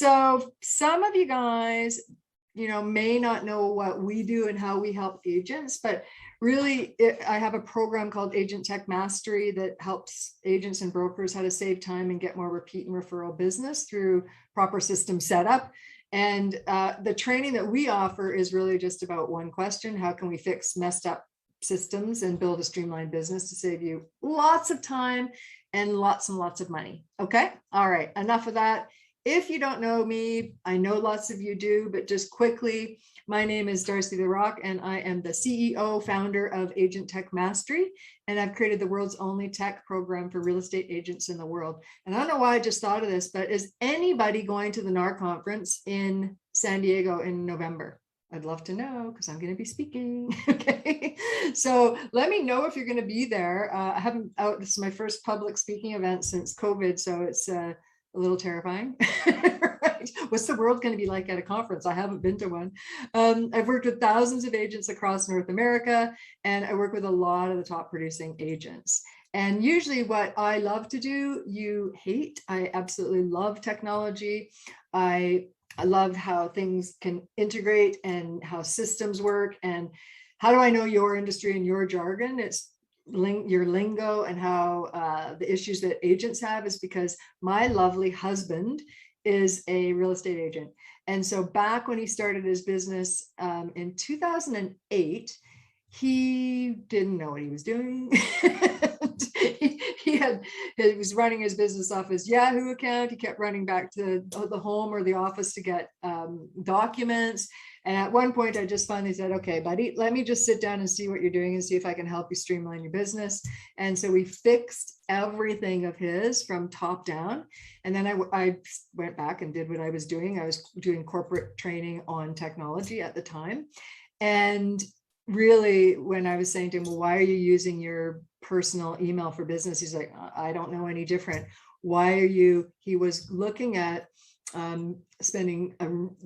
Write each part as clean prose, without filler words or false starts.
So some of you guys, may not know what we do and how we help agents, but really I have a program called Agent Tech Mastery that helps agents and brokers how to save time and get more repeat and referral business through proper system setup. And the training that we offer is really just about one question: how can we fix messed up systems and build a streamlined business to save you lots of time and lots of money? Okay. All right. Enough of that. If you don't know me, I know lots of you do, but just quickly, my name is Darci LaRocque, and I am the CEO, founder of Agent Tech Mastery, and I've created the world's only tech program for real estate agents in the world. And I don't know why I just thought of this, but is anybody going to the NAR conference in San Diego in November? I'd love to know, because I'm going to be speaking. Okay, so let me know if you're going to be there. I haven't this is my first public speaking event since COVID, so it's a little terrifying. Right? What's the world going to be like at a conference? I haven't been to one. I've worked with thousands of agents across North America, and I work with a lot of the top producing agents. And usually what I love to do, you hate. I absolutely love technology. I love how things can integrate and how systems work. And how do I know your industry and your jargon? It's your lingo, and how the issues that agents have is because my lovely husband is a real estate agent. And so back when he started his business in 2008, he didn't know what he was doing. He was running his business off his Yahoo account. He kept running back to the home or the office to get documents. And at one point, I just finally said, okay, buddy, let me just sit down and see what you're doing and see if I can help you streamline your business. And so we fixed everything of his from top down. And then I went back and did what I was doing. I was doing corporate training on technology at the time. And really, when I was saying to him, well, why are you using your personal email for business? He's like, I don't know any different. Why are you? He was looking at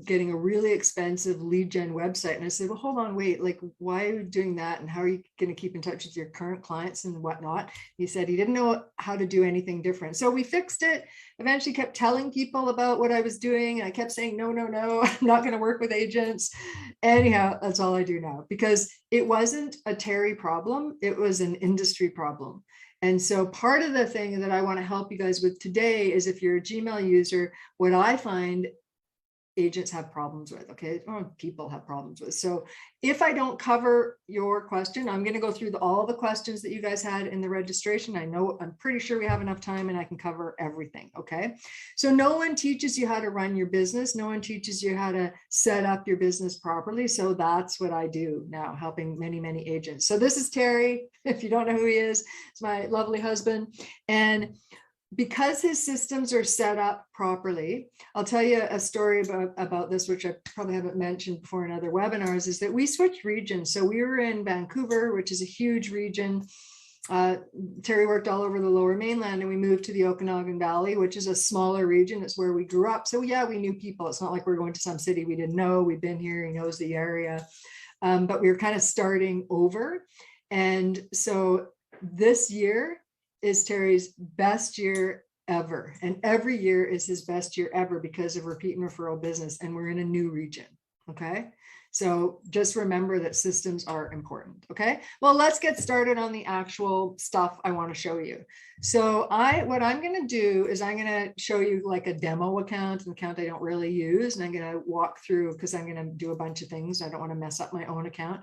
getting a really expensive lead gen website. And I said, well, hold on, wait, like, why are you doing that? And how are you going to keep in touch with your current clients and whatnot? He said he didn't know how to do anything different. So we fixed it, eventually kept telling people about what I was doing. And I kept saying, no, I'm not going to work with agents. Anyhow, that's all I do now, because it wasn't a Terry problem. It was an industry problem. And so part of the thing that I want to help you guys with today is, if you're a Gmail user, what I find agents have problems with, okay, or people have problems with. So if I don't cover your question, I'm going to go through all the questions that you guys had in the registration. I'm pretty sure we have enough time and I can cover everything, okay? So no one teaches you how to run your business. No one teaches you how to set up your business properly. So that's what I do now, helping many, many agents. So this is Terry. If you don't know who he is, it's my lovely husband. And because his systems are set up properly, I'll tell you a story about this, which I probably haven't mentioned before in other webinars, is that we switched regions. So we were in Vancouver, which is a huge region. Terry worked all over the Lower Mainland, and we moved to the Okanagan Valley, which is a smaller region. It's where we grew up. So yeah, we knew people. It's not like we're going to some city we didn't know. We've been here. He knows the area. But we were kind of starting over. And so this year is Terry's best year ever. And every year is his best year ever because of repeat and referral business. And we're in a new region. Okay. So just remember that systems are important. Okay. Well, let's get started on the actual stuff I want to show you. So what I'm going to do is I'm going to show you like a demo account, an account I don't really use. And I'm going to walk through, because I'm going to do a bunch of things. I don't want to mess up my own account.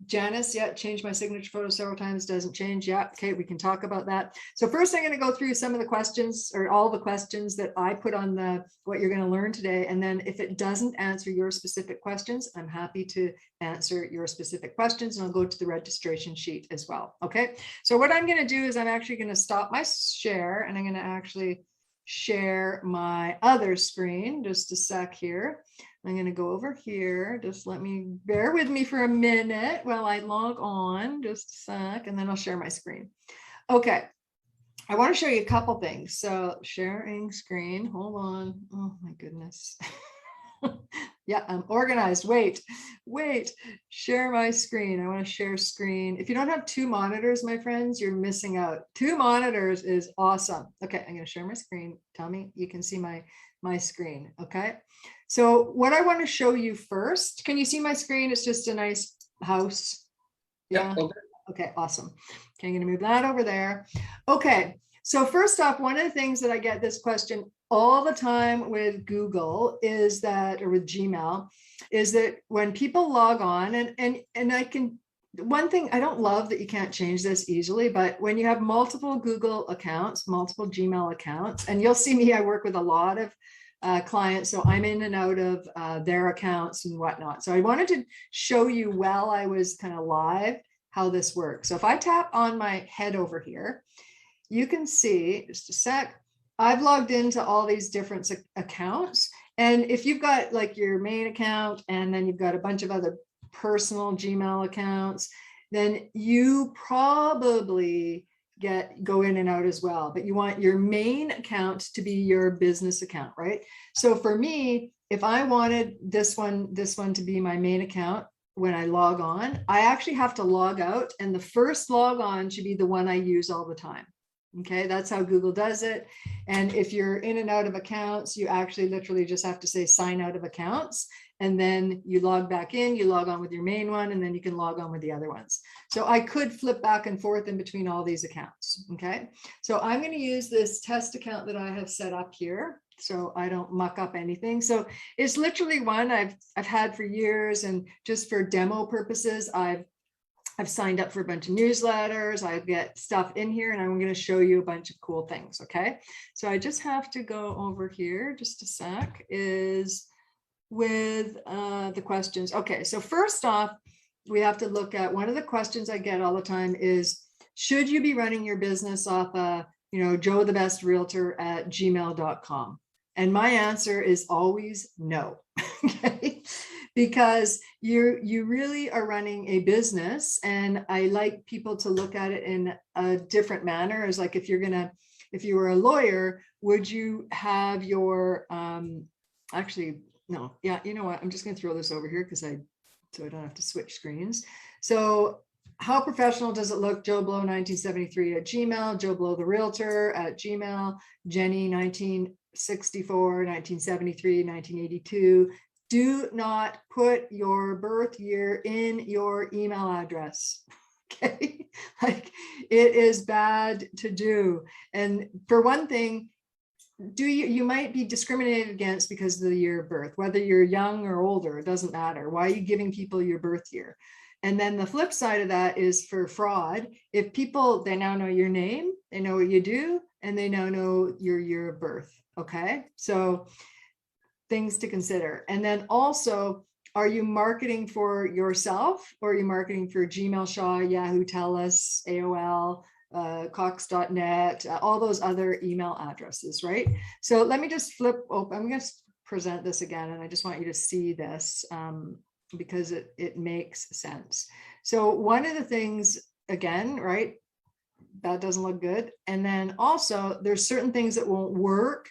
Janice, yeah, changed my signature photo several times, doesn't change. Yeah, okay, we can talk about that. So first I'm going to go through some of the questions, or all the questions that I put on what you're going to learn today. And then if it doesn't answer your specific questions, I'm happy to answer your specific questions, and I'll go to the registration sheet as well. Okay, so what I'm going to do is I'm actually going to stop my share, and I'm going to actually share my other screen. Just a sec here. I'm going to go over here. Just bear with me for a minute while I log on, just a sec, and then I'll share my screen. Okay. I want to show you a couple things. So sharing screen, hold on. Oh my goodness. Yeah, I'm organized. Wait, share my screen. I want to share screen. If you don't have two monitors, my friends, you're missing out. Two monitors is awesome. Okay, I'm going to share my screen. Tell me you can see my my screen. Okay. So what I want to show you first, can you see my screen? It's just a nice house. Yeah. Yep, okay. Okay, awesome. Okay, I'm going to move that over there. Okay. So first off, one of the things that I get this question all the time with Google is that, or with Gmail, is that when people log on and I can, one thing I don't love that you can't change this easily, but when you have multiple Google accounts, multiple Gmail accounts, and you'll see me, I work with a lot of clients, so I'm in and out of their accounts and whatnot. So I wanted to show you while I was kind of live how this works. So if I tap on my head over here, you can see, just a sec, I've logged into all these different accounts. And if you've got like your main account and then you've got a bunch of other personal Gmail accounts, then you probably go in and out as well, but you want your main account to be your business account, right? So for me, if I wanted this one to be my main account, when I log on, I actually have to log out, and the first log on should be the one I use all the time. Okay, that's how Google does it. And if you're in and out of accounts, you actually literally just have to say sign out of accounts, and then you log back in, you log on with your main one, and then you can log on with the other ones. So I could flip back and forth in between all these accounts. Okay, so I'm going to use this test account that I have set up here, so I don't muck up anything. So it's literally one I've had for years, and just for demo purposes, I've signed up for a bunch of newsletters. I get stuff in here, and I'm going to show you a bunch of cool things. Okay, so I just have to go over here just a sec, is with the questions. Okay, so first off, we have to look at, one of the questions I get all the time is, should you be running your business off Joe the Best Realtor at gmail.com? And my answer is always no. Okay, because you really are running a business, and I like people to look at it in a different manner. As like, if you were a lawyer, would you have your actually no, yeah, you know what, I'm just going to throw this over here so I don't have to switch screens. So how professional does it look? Joe Blow 1973 at Gmail, Joe Blow the Realtor at Gmail, Jenny 1964, 1973, 1982. Do not put your birth year in your email address. Okay, like, it is bad to do. And for one thing, you might be discriminated against because of the year of birth, whether you're young or older, it doesn't matter. Why are you giving people your birth year? And then the flip side of that is for fraud. If people, they now know your name, they know what you do, and they now know your year of birth. Okay, so things to consider. And then also, are you marketing for yourself, or are you marketing for Gmail, Shaw, Yahoo, TELUS, AOL, Cox.net, all those other email addresses, right? So let me just flip open. I'm going to present this again, and I just want you to see this because it makes sense. So one of the things, again, right, that doesn't look good. And then also, there's certain things that won't work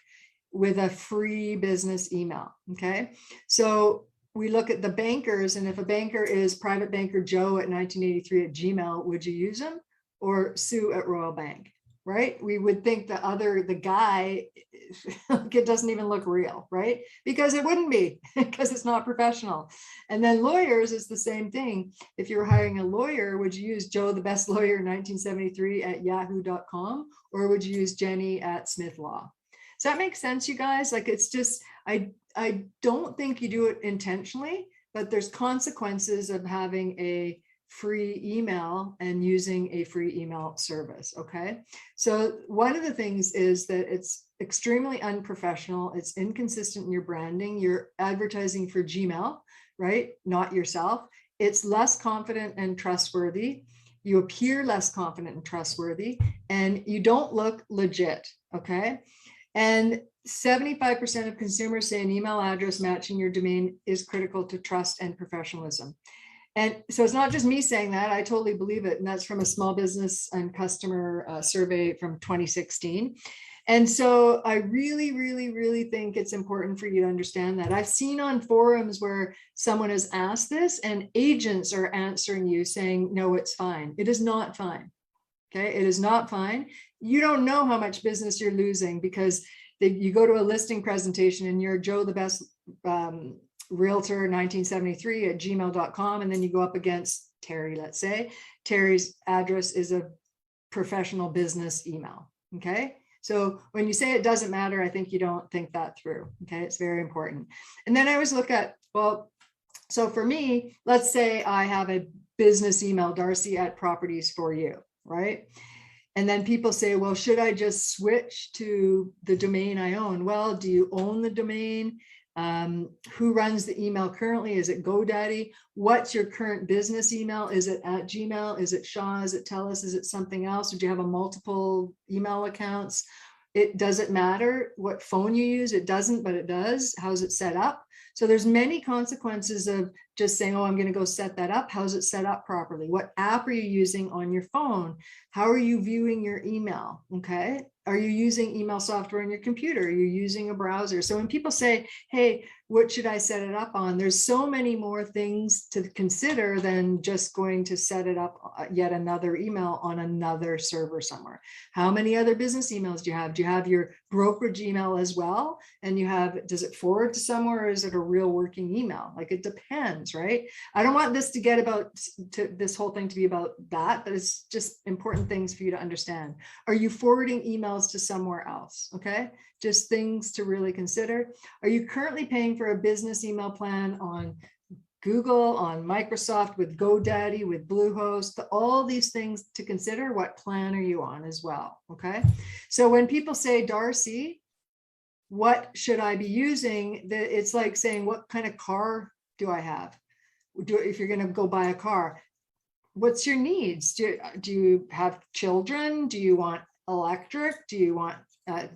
with a free business email. Okay, so we look at the bankers, and if a banker is Private Banker Joe at 1983 at Gmail, would you use them? Or Sue at Royal Bank, right? We would think the guy, it doesn't even look real, right? Because it wouldn't be, because it's not professional. And then lawyers is the same thing. If you're hiring a lawyer, would you use Joe the Best Lawyer 1973 at yahoo.com, or would you use Jenny at Smith Law? Does that make sense, you guys? Like, it's just, I don't think you do it intentionally, but there's consequences of having a free email and using a free email service. Okay, so one of the things is that it's extremely unprofessional. It's inconsistent in your branding. You're advertising for Gmail, right? Not yourself. It's less confident and trustworthy. You appear less confident and trustworthy, and you don't look legit. Okay, and 75% of consumers say an email address matching your domain is critical to trust and professionalism. And so it's not just me saying that, I totally believe it. And that's from a small business and customer survey from 2016. And so I really, really, really think it's important for you to understand that. I've seen on forums where someone has asked this, and agents are answering you saying, no, it's fine. It is not fine. Okay, it is not fine. You don't know how much business you're losing, because you go to a listing presentation and you're Joe the Best Realtor 1973 at gmail.com, and then you go up against Terry, let's say. Terry's address is a professional business email. Okay. So when you say it doesn't matter, I think you don't think that through. Okay. It's very important. And then I always look at, well, so for me, let's say I have a business email, Darci at Properties for You, right? And then people say, well, should I just switch to the domain I own? Well, do you own the domain? Who runs the email currently? Is it GoDaddy? What's your current business email? Is it at Gmail? Is it Shaw? Is it TELUS? Is it something else? Or do you have a multiple email accounts? It doesn't matter what phone you use. It doesn't, but it does. How's it set up? So there's many consequences of just saying, oh, I'm going to go set that up. How's it set up properly? What app are you using on your phone? How are you viewing your email? Okay. Are you using email software on your computer? Are you using a browser? So when people say, hey, what should I set it up on? There's so many more things to consider than just going to set it up yet another email on another server somewhere. How many other business emails do you have? Do you have your brokerage email as well? And you have, does it forward to somewhere, or is it a real working email? Like, it depends, right? I don't want this to get about this whole thing to be about that, but it's just important things for you to understand. Are you forwarding emails to somewhere else? Okay. Just things to really consider. Are you currently paying for a business email plan on Google, on Microsoft, with GoDaddy, with Bluehost? All these things to consider. What plan are you on as well? Okay. So when people say, Darci, what should I be using? It's like saying, what kind of car do I have? If you're going to go buy a car, what's your needs? Do you have children? Do you want electric? Do you want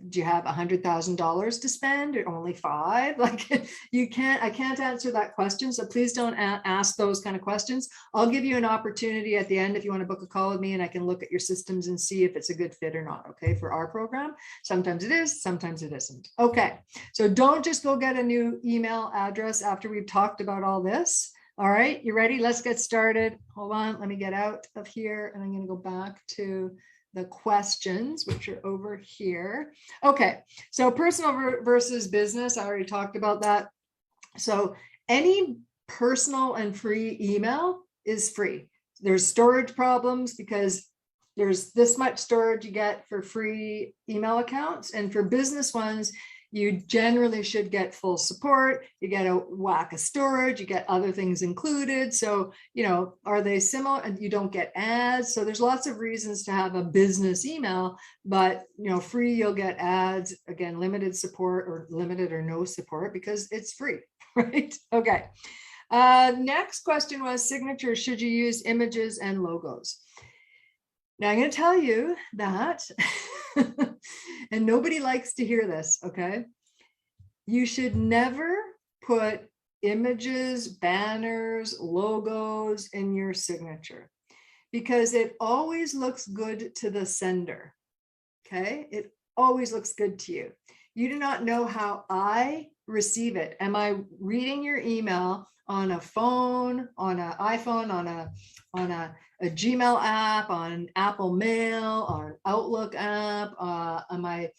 do you have $100,000 to spend, or only 5? Like, I can't answer that question. So please don't ask those kind of questions. I'll give you an opportunity at the end if you want to book a call with me, and I can look at your systems and see if it's a good fit or not. Okay. For our program, sometimes it is, sometimes it isn't. Okay. So don't just go get a new email address after we've talked about all this. All right. You ready? Let's get started. Hold on. Let me get out of here, and I'm going to go back to the questions, which are over here. Okay, so personal versus business, I already talked about that. So any personal and free email is free. There's storage problems because there's this much storage you get for free email accounts, and for business ones, you generally should get full support. You get a whack of storage, you get other things included. So, are they similar? And you don't get ads. So there's lots of reasons to have a business email, but free, you'll get ads, again, limited support, or limited or no support, because it's free, right? Okay. Next question was signatures. Should you use images and logos? Now I'm going to tell you that, and nobody likes to hear this, okay? You should never put images, banners, logos in your signature, because it always looks good to the sender, okay? It always looks good to you. You do not know how I receive it. Am I reading your email on a phone, on an iPhone, on a Gmail app, on an Apple Mail, on an Outlook app? Am I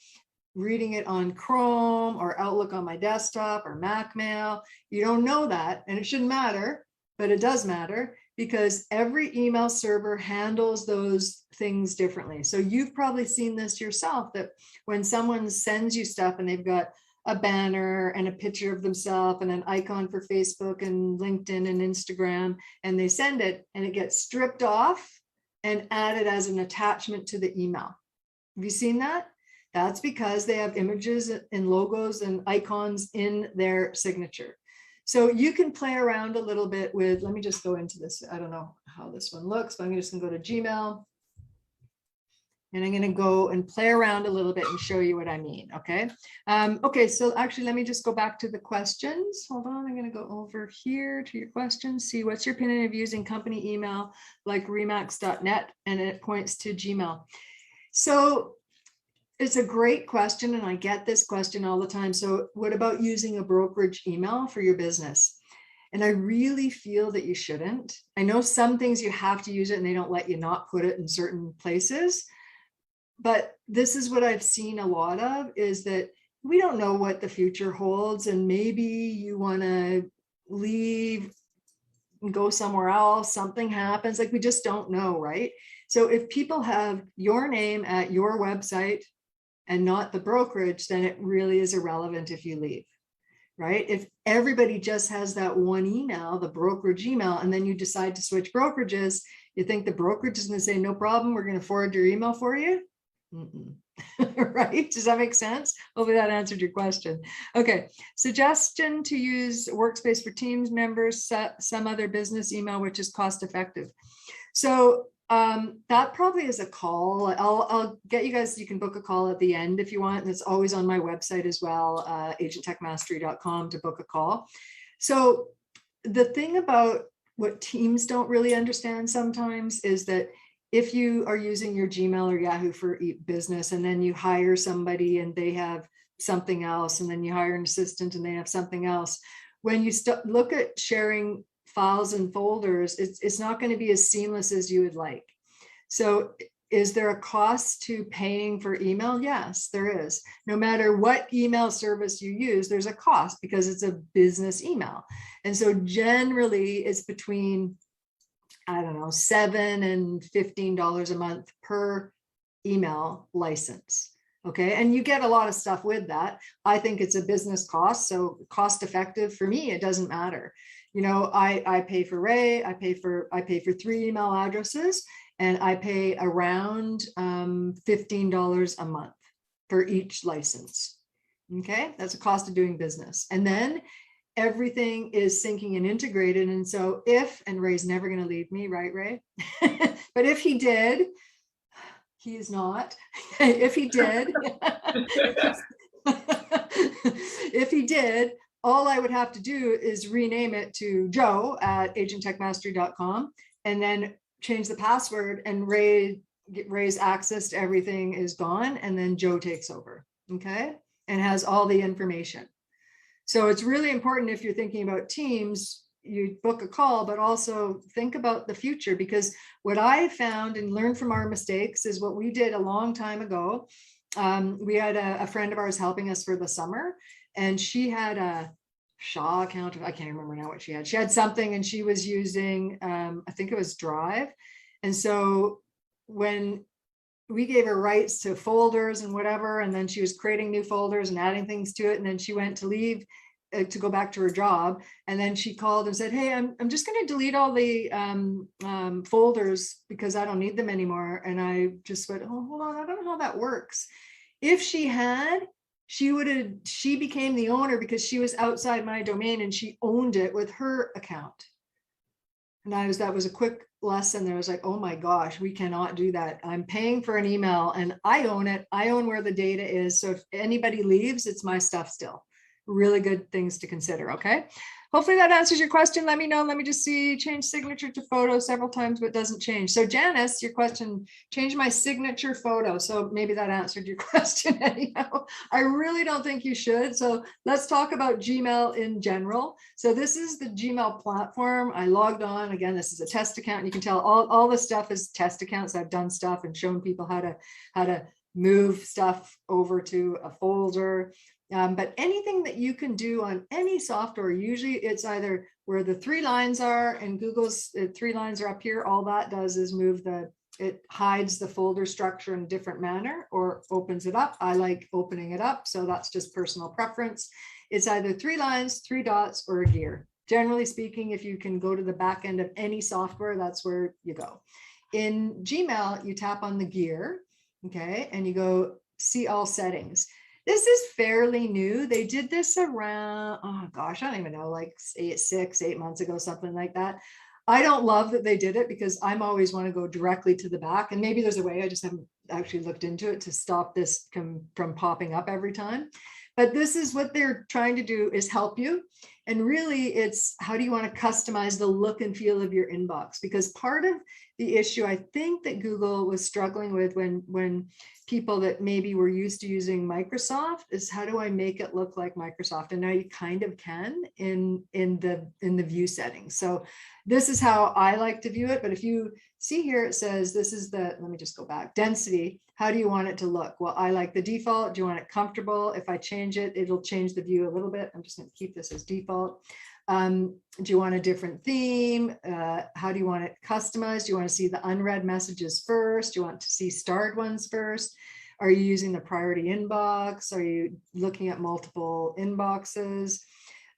reading it on Chrome or Outlook on my desktop or Mac Mail? You don't know that, and it shouldn't matter, but it does matter, because every email server handles those things differently. So you've probably seen this yourself, that when someone sends you stuff and they've got a banner and a picture of themselves and an icon for Facebook and LinkedIn and Instagram, and they send it, and it gets stripped off and added as an attachment to the email. Have you seen that? That's because they have images and logos and icons in their signature. So you can play around a little bit with, let me just go into this. I don't know how this one looks, but I'm just going to go to Gmail. And I'm going to go and play around a little bit and show you what I mean. Okay. Okay. So actually, let me just go back to the questions. Hold on. I'm going to go over here to your questions. See, what's your opinion of using company email like remax.net? And it points to Gmail. So it's a great question, and I get this question all the time. So what about using a brokerage email for your business? And I really feel that you shouldn't. I know some things you have to use it, and they don't let you not put it in certain places. But this is what I've seen a lot of, is that we don't know what the future holds, and maybe you want to leave and go somewhere else, something happens, like we just don't know, right? So if people have your name at your website and not the brokerage, then it really is irrelevant if you leave, right? If everybody just has that one email, the brokerage email, and then you decide to switch brokerages, you think the brokerage is going to say, no problem, we're going to forward your email for you? Right? Does that make sense? Hopefully that answered your question. Okay. Suggestion to use Workspace for Teams members, some other business email, which is cost effective. So that probably is a call. I'll get you guys, you can book a call at the end if you want. And it's always on my website as well, agenttechmastery.com, to book a call. So the thing about what teams don't really understand sometimes is that if you are using your Gmail or Yahoo for business, and then you hire somebody and they have something else, and then you hire an assistant and they have something else, when you look at sharing files and folders, it's not going to be as seamless as you would like. So is there a cost to paying for email? Yes, there is. No matter what email service you use, there's a cost because it's a business email. And so generally it's between, I don't know, $7 and $15 a month per email license. Okay. And you get a lot of stuff with that. I think it's a business cost. So cost effective for me, it doesn't matter. You know, I pay for Ray, I pay for 3 email addresses, and I pay around $15 a month for each license. Okay. That's a cost of doing business. And then everything is syncing and integrated. And so if, and Ray's never going to leave me, right, Ray? But if he did, he is not. If he did, if he did, all I would have to do is rename it to Joe at agenttechmastery.com and then change the password, and Ray's access to everything is gone. And then Joe takes over. Okay. And has all the information. So it's really important, if you're thinking about teams, you book a call, but also think about the future, because what I found and learned from our mistakes is what we did a long time ago. We had a friend of ours helping us for the summer, and she had a Shaw account. I can't remember now what she had. She had something, and she was using, I think it was Drive. And so when we gave her rights to folders and whatever, and then she was creating new folders and adding things to it. And then she went to leave to go back to her job. And then she called and said, hey, I'm just going to delete all the folders because I don't need them anymore. And I just went, oh, hold on, I don't know how that works. If she had, she became the owner because she was outside my domain and she owned it with her account. And that was a quick lesson. There was like, oh my gosh, we cannot do that. I'm paying for an email and I own it. I own where the data is. So if anybody leaves, it's my stuff still. Really good things to consider. Okay. Hopefully that answers your question. Let me know. Let me just see, change signature to photo several times, but it doesn't change. So Janice, your question, change my signature photo. So maybe that answered your question anyhow. I really don't think you should. So let's talk about Gmail in general. So this is the Gmail platform. I logged on. Again, this is a test account. You can tell all the stuff is test accounts. I've done stuff and shown people how to move stuff over to a folder. But anything that you can do on any software, usually it's either where the 3 lines are, and Google's 3 lines are up here. All that does is it hides the folder structure in a different manner or opens it up. I like opening it up. So that's just personal preference. It's either 3 lines, 3 dots, or a gear. Generally speaking, if you can go to the back end of any software, that's where you go. In Gmail, you tap on the gear, okay, and you go see all settings. This is fairly new. They did this around, oh gosh, I don't even know, like 8 months ago, something like that. I don't love that they did it because I'm always want to go directly to the back, and maybe there's a way, I just haven't actually looked into it to stop this from popping up every time. But this is what they're trying to do, is help you. And really it's how do you want to customize the look and feel of your inbox? Because part of the issue I think that Google was struggling with when people that maybe were used to using Microsoft is how do I make it look like Microsoft? And now you kind of can in the view settings. So this is how I like to view it. But if you see here, it says this is the, let me just go back, density. How do you want it to look? Well, I like the default. Do you want it comfortable? If I change it, it'll change the view a little bit. I'm just going to keep this as default. Do you want a different theme? How do you want it customized? Do you want to see the unread messages first? Do you want to see starred ones first? Are you using the priority inbox? Are you looking at multiple inboxes?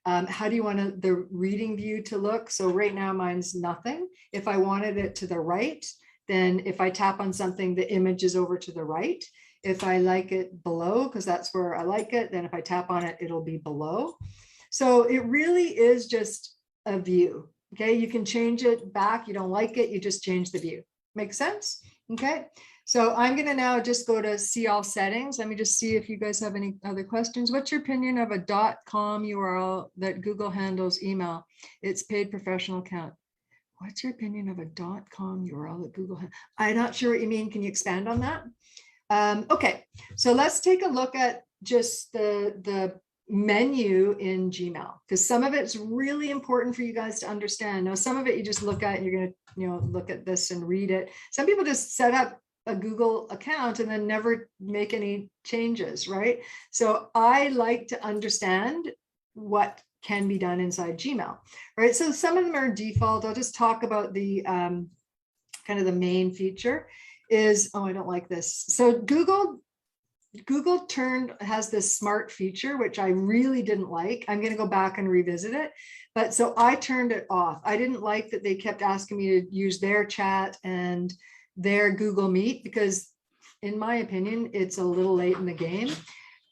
How do you want the reading view to look? So right now mine's nothing. If I wanted it to the right, then if I tap on something, the image is over to the right. If I like it below, because that's where I like it, then if I tap on it, it'll be below. So it really is just a view. Okay, you can change it back. You don't like it, you just change the view. Make sense? Okay, so I'm going to now just go to see all settings. Let me just see if you guys have any other questions. What's your opinion of a .com URL that Google handles email? It's paid professional account. What's your opinion of a .com URL that Google handles? I'm not sure what you mean. Can you expand on that? Okay, so let's take a look at just the menu in Gmail, because some of it's really important for you guys to understand. Now, some of it you just look at, you're going to, look at this and read it. Some people just set up a Google account and then never make any changes, right? So I like to understand what can be done inside Gmail, right? So some of them are default. I'll just talk about the kind of the main feature is, oh, I don't like this. So Google has this smart feature, which I really didn't like. I'm going to go back and revisit it. But so I turned it off. I didn't like that they kept asking me to use their chat and their Google Meet, because in my opinion, it's a little late in the game.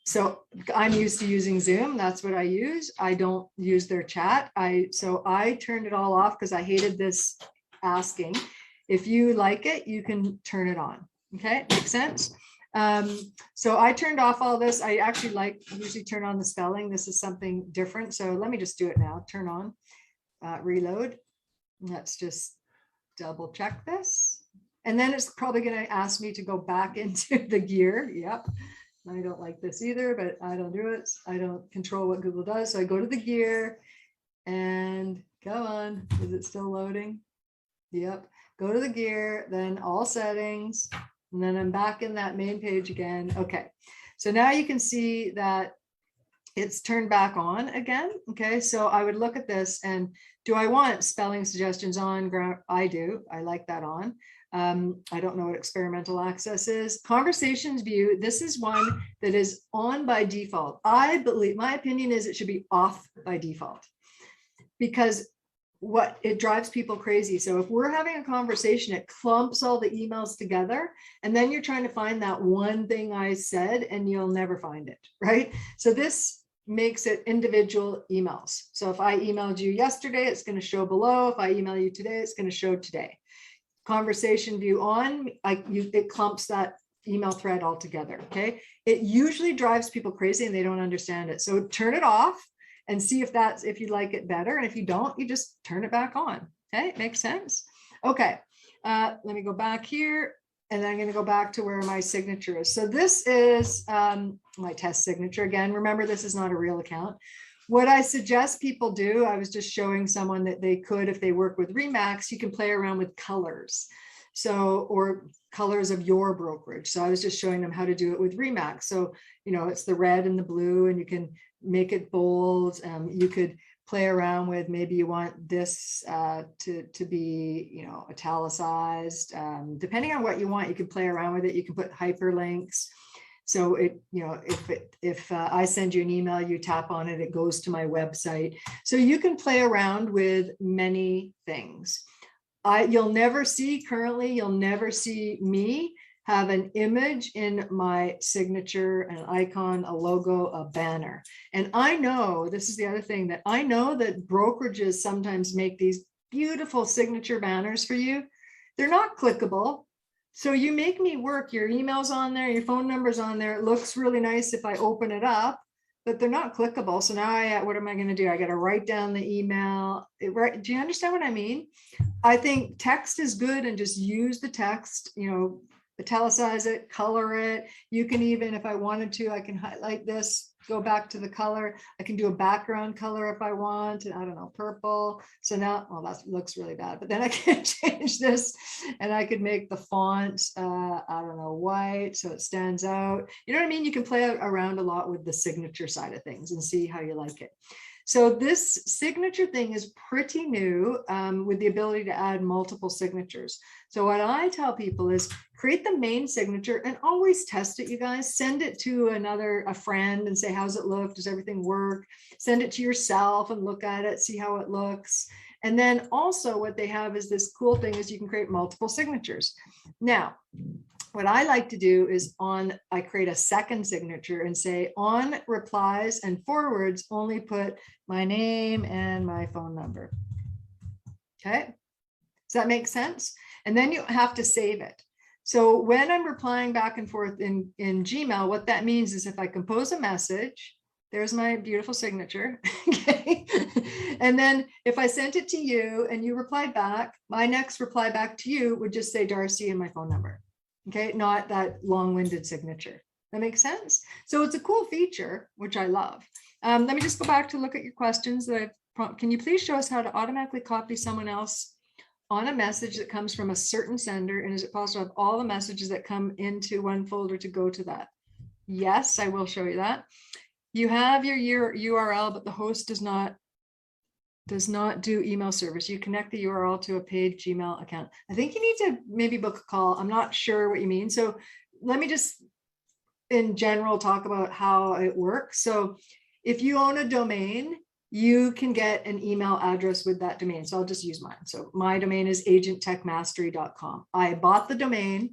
So I'm used to using Zoom. That's what I use. I don't use their chat. So I turned it all off because I hated this asking. If you like it, you can turn it on. Okay, makes sense? So I turned off all this. I actually usually turn on the spelling. This is something different. So let me just do it now. Turn on, reload. Let's just double check this. And then it's probably going to ask me to go back into the gear. Yep. I don't like this either, but I don't do it. I don't control what Google does. So I go to the gear and go on. Is it still loading? Yep. Go to the gear, then all settings. And then I'm back in that main page again. Okay, so now you can see that it's turned back on again. Okay, so I would look at this and do I want spelling suggestions on? I do. I like that on. I don't know what experimental access is. Conversations view, this is one that is on by default. I believe, my opinion is it should be off by default, because it drives people crazy. So if we're having a conversation, it clumps all the emails together, and then you're trying to find that one thing I said and you'll never find it, right? So this makes it individual emails. So if I emailed you yesterday, it's going to show below. If I email you today, it's going to show today. Conversation view on, it clumps that email thread all together. Okay, it usually drives people crazy and they don't understand it. So turn it off and see if you like it better. And if you don't, you just turn it back on. Okay, makes sense. Okay, let me go back here, and then I'm going to go back to where my signature is. So this is my test signature. Again, remember, this is not a real account. What I suggest people do, I was just showing someone that they could, if they work with Remax, you can play around with colors. So, or colors of your brokerage. So I was just showing them how to do it with Remax. So, it's the red and the blue, and you can make it bold. You could play around with, maybe you want this to be, italicized. Depending on what you want, you can play around with it. You can put hyperlinks. So if I send you an email, you tap on it, it goes to my website. So you can play around with many things. You'll never see me have an image in my signature, an icon, a logo, a banner. And I know, this is the other thing, that I know that brokerages sometimes make these beautiful signature banners for you. They're not clickable. So you make me work, your email's on there, your phone number's on there. It looks really nice if I open it up, but they're not clickable. So now what am I going to do? I got to write down the email. Do you understand what I mean? I think text is good, and just use the text, italicize it, color it. You can even, if I wanted to, I can highlight this, go back to the color. I can do a background color if I want, and I don't know, purple. So now, well, that looks really bad, but then I can change this, and I could make the font, I don't know, white, so it stands out. You know what I mean? You can play around a lot with the signature side of things and see how you like it. So this signature thing is pretty new, with the ability to add multiple signatures. So what I tell people is create the main signature and always test it, you guys. Send it to a friend and say, how's it look? Does everything work? Send it to yourself and look at it, see how it looks. And then also what they have is this cool thing is you can create multiple signatures. Now, what I like to do is I create a second signature and say on replies and forwards, only put my name and my phone number. Okay. Does that make sense? And then you have to save it. So when I'm replying back and forth in Gmail, what that means is if I compose a message, there's my beautiful signature. Okay. And then if I sent it to you and you replied back, my next reply back to you would just say Darci and my phone number. Okay, not that long-winded signature. That makes sense? So it's a cool feature, which I love. Let me just go back to look at your questions that can you please show us how to automatically copy someone else on a message that comes from a certain sender? And is it possible to have all the messages that come into one folder to go to that? Yes, I will show you that. You have your URL, but the host does not do email service. You connect the URL to a paid Gmail account. I think you need to maybe book a call. I'm not sure what you mean. So let me just in general talk about how it works. So if you own a domain, you can get an email address with that domain. So I'll just use mine. So my domain is agenttechmastery.com. I bought the domain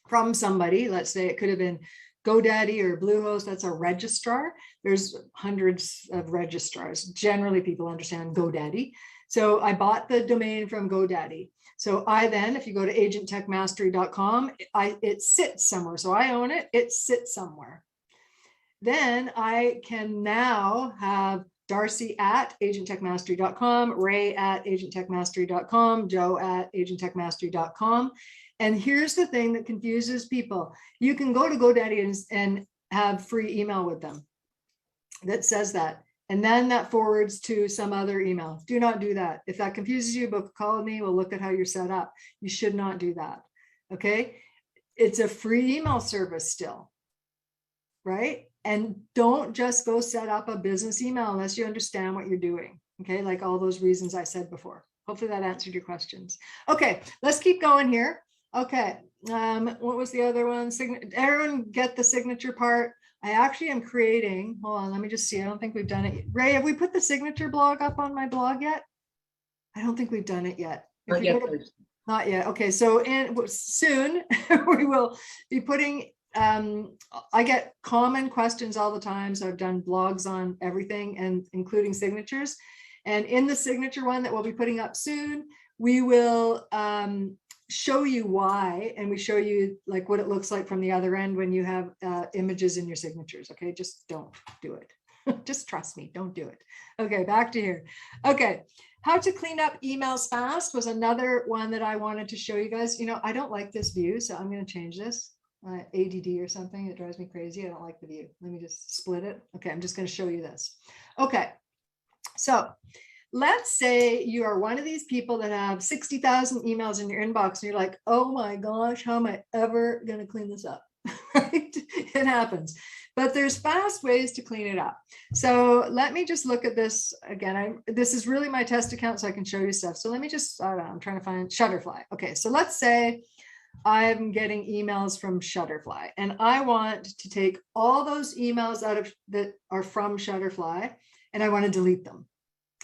from somebody. Let's say it could have been GoDaddy or Bluehost. That's a registrar. There's hundreds of registrars. Generally, people understand GoDaddy. So I bought the domain from GoDaddy. So I then, if you go to agenttechmastery.com, it sits somewhere. So I own it. It sits somewhere. Then I can now have Darci at agenttechmastery.com, Ray at agenttechmastery.com, Joe at agenttechmastery.com. And here's the thing that confuses people. You can go to GoDaddy and have free email with them that says that. And then that forwards to some other email. Do not do that. If that confuses you, book a call with me. We'll look at how you're set up. You should not do that. Okay. It's a free email service still, right? And don't just go set up a business email unless you understand what you're doing. Okay. Like all those reasons I said before. Hopefully that answered your questions. Okay. Let's keep going here. Okay. What was the other one? Everyone get the signature part. I actually am creating, hold on, let me just see. I don't think we've done it yet. Ray, have we put the signature blog up on my blog yet? I don't think we've done it yet. Not yet. Okay. So soon we will be putting, I get common questions all the time. So I've done blogs on everything and including signatures. And in the signature one that we'll be putting up soon, we will, show you why, and we show you like what it looks like from the other end when you have images in your signatures. Okay, just don't do it. Just trust me, don't do it. Okay, back to here. Okay, how to clean up emails fast was another one that I wanted to show you guys. You know, I don't like this view, so I'm going to change this. ADD or something, it drives me crazy. I don't like the view. Let me just split it. Okay, I'm just going to show you this. Okay, so let's say you are one of these people that have 60,000 emails in your inbox and you're like, oh my gosh, how am I ever going to clean this up? Right? It happens. But there's fast ways to clean it up. So let me just look at this again. This is really my test account, so I can show you stuff. So let me just, I don't know, I'm trying to find Shutterfly. Okay, so let's say I'm getting emails from Shutterfly and I want to take all those emails that are from Shutterfly and I want to delete them.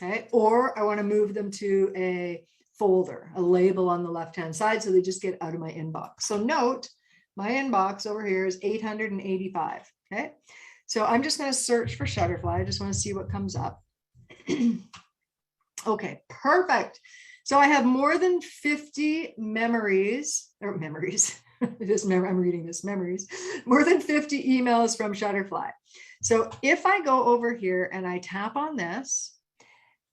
Okay, or I want to move them to a folder, a label on the left-hand side, so they just get out of my inbox. So note, my inbox over here is 885. Okay, so I'm just going to search for Shutterfly. I just want to see what comes up. Okay, perfect. So I have more than 50 I'm reading this, memories, more than 50 emails from Shutterfly. So if I go over here and I tap on this,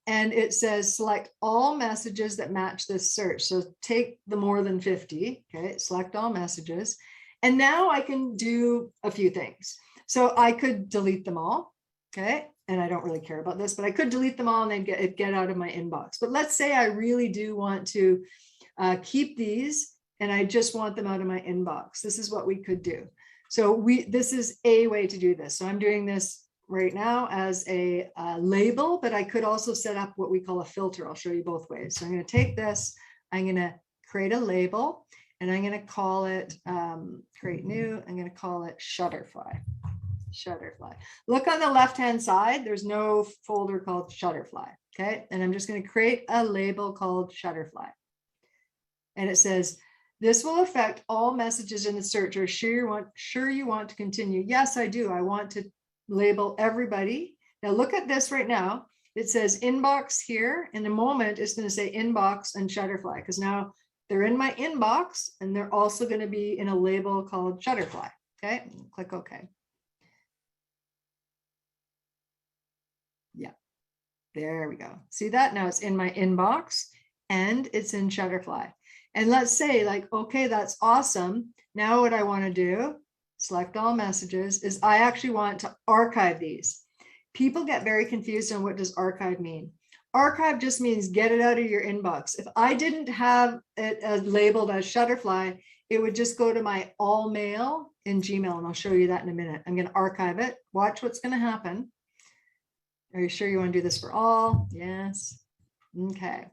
and it says select all messages that match this search. So take the more than 50, okay, select all messages. And now I can do a few things. So I could delete them all, okay? And I don't really care about this, but I could delete them all and then get out of my inbox. But let's say I really do want to keep these and I just want them out of my inbox. This is what we could do. So this is a way to do this. So I'm doing this right now as a label, but I could also set up what we call a filter. I'll show you both ways. So I'm going to take this, I'm going to create a label, and I'm going to call it, create new, I'm going to call it Shutterfly. Shutterfly. Look on the left-hand side, there's no folder called Shutterfly, okay? And I'm just going to create a label called Shutterfly. And it says, this will affect all messages in the search. Are sure you want to continue? Yes, I do. I want to label everybody. Now look at this right now. It says inbox here. In a moment, it's going to say inbox and Shutterfly because now they're in my inbox and they're also going to be in a label called Shutterfly. Okay, click OK. Yeah, there we go. See that? Now it's in my inbox and it's in Shutterfly. And let's say like, okay, that's awesome. Now what I want to do, select all messages, is I actually want to archive these. People get very confused on what does archive mean. Archive just means get it out of your inbox. If I didn't have it labeled as Shutterfly, it would just go to my all mail in Gmail. And I'll show you that in a minute. I'm going to archive it. Watch what's going to happen. Are you sure you want to do this for all? Yes. Okay.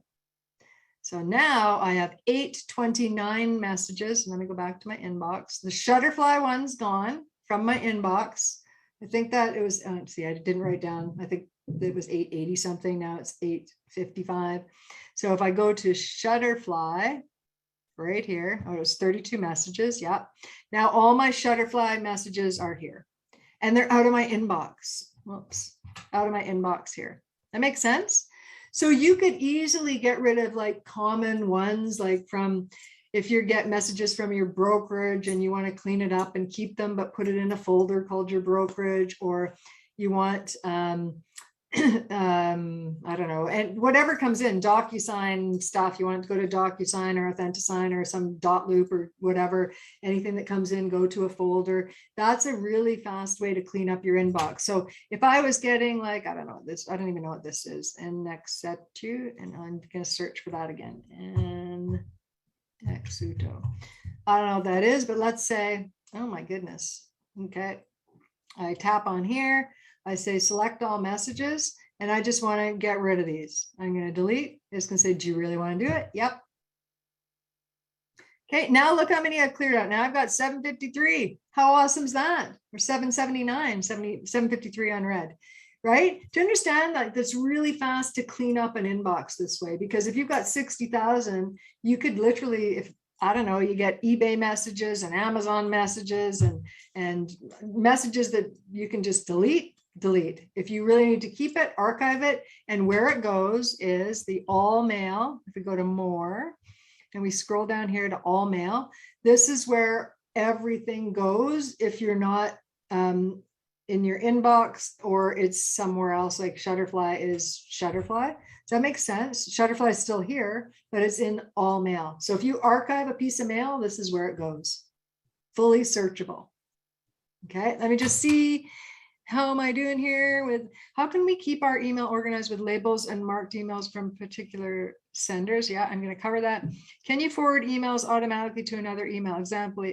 So now I have 829 messages. Let me go back to my inbox. The Shutterfly one's gone from my inbox. I think that it was, see, I didn't write down. I think it was 880 something. Now it's 855. So if I go to Shutterfly right here, oh, it was 32 messages. Yeah. Now all my Shutterfly messages are here and they're out of my inbox. Whoops, out of my inbox here. That makes sense? So you could easily get rid of like common ones, like from if you get messages from your brokerage and you want to clean it up and keep them, but put it in a folder called your brokerage, or you want, I don't know, and whatever comes in, DocuSign stuff, you want to go to DocuSign or Authentisign or some dot loop or whatever, anything that comes in, go to a folder. That's a really fast way to clean up your inbox. So if I was getting like, I don't know, this, I don't even know what this is, and next set to, and I'm going to search for that again, and Exuto. I don't know what that is, but let's say, oh my goodness. Okay. I tap on here. I say select all messages, and I just want to get rid of these. I'm going to delete. It's going to say, do you really want to do it? Yep. Okay, now look how many I've cleared out. Now I've got 753. How awesome is that? Or 779, 753 unread, right? To understand that that's really fast to clean up an inbox this way, because if you've got 60,000, you could literally, if I don't know, you get eBay messages and Amazon messages and messages that you can just delete. If you really need to keep it, archive it. And where it goes is the all mail. If we go to more and we scroll down here to all mail, this is where everything goes if you're not in your inbox or it's somewhere else, like Shutterfly is Shutterfly. Does that make sense? Shutterfly is still here, but it's in all mail. So if you archive a piece of mail, this is where it goes. Fully searchable. Okay, let me just see. How am I doing here with, how can we keep our email organized with labels and marked emails from particular senders? Yeah, I'm going to cover that. Can you forward emails automatically to another email? Example.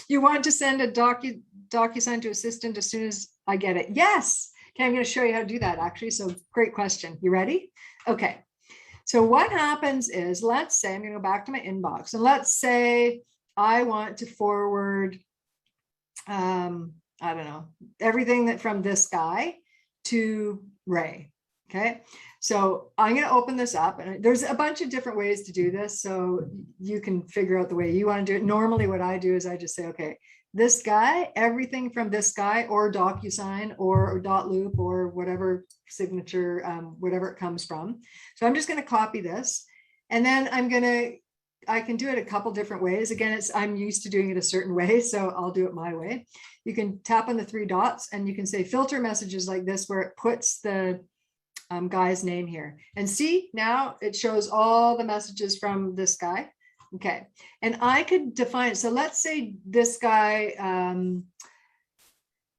You want to send a DocuSign to assistant as soon as I get it? Yes. Okay, I'm going to show you how to do that actually. So great question. You ready? Okay. So what happens is, let's say I'm going to go back to my inbox, and let's say I want to forward I don't know, everything that from this guy to Ray. Okay, so I'm going to open this up, and there's a bunch of different ways to do this, so you can figure out the way you want to do it. Normally what I do is I just say, okay, this guy, everything from this guy or DocuSign or dot loop or whatever signature, whatever it comes from. So I'm just going to copy this, and then I'm going to can do it a couple different ways. Again, I'm used to doing it a certain way, so I'll do it my way. You can tap on the 3 dots and you can say filter messages like this, where it puts the guy's name here. And see, now it shows all the messages from this guy. Okay, and I could define it. So let's say this guy,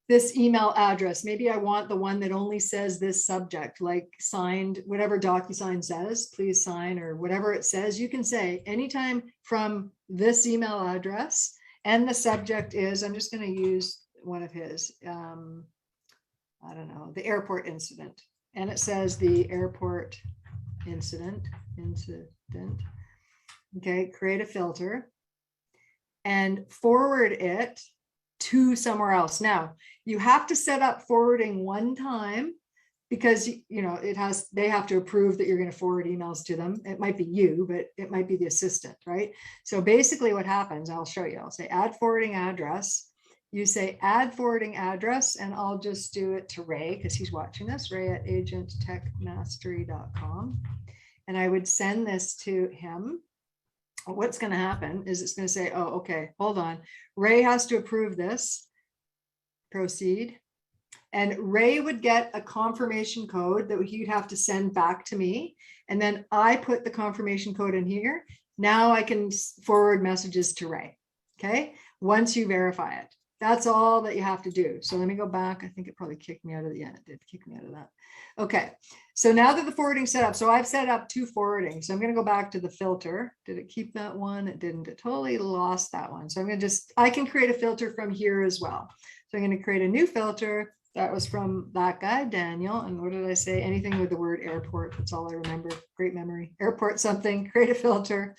this email address, maybe I want the one that only says this subject, like signed, whatever DocuSign says, please sign, or whatever it says. You can say anytime from this email address, and the subject is, I'm just going to use one of his, I don't know, the airport incident. And it says the airport incident. Okay, create a filter and forward it to somewhere else. Now, you have to set up forwarding one time, because they have to approve that you're going to forward emails to them. It might be you, but it might be the assistant, right? So basically what happens, I'll show you. I'll say add forwarding address. You say add forwarding address, and I'll just do it to Ray because he's watching this, Ray at agenttechmastery.com. And I would send this to him. What's going to happen is it's going to say, oh, okay, hold on. Ray has to approve this. Proceed. And Ray would get a confirmation code that he'd have to send back to me. And then I put the confirmation code in here. Now I can forward messages to Ray. Okay. Once you verify it, that's all that you have to do. So let me go back. I think it probably kicked me out of the end. It did kick me out of that. Okay. So now that the forwarding set up, so I've set up 2 forwarding. So I'm going to go back to the filter. Did it keep that one? It didn't. It totally lost that one. So I'm going to I can create a filter from here as well. So I'm going to create a new filter. That was from that guy, Daniel. And what did I say? Anything with the word airport. That's all I remember. Great memory. Airport something, create a filter.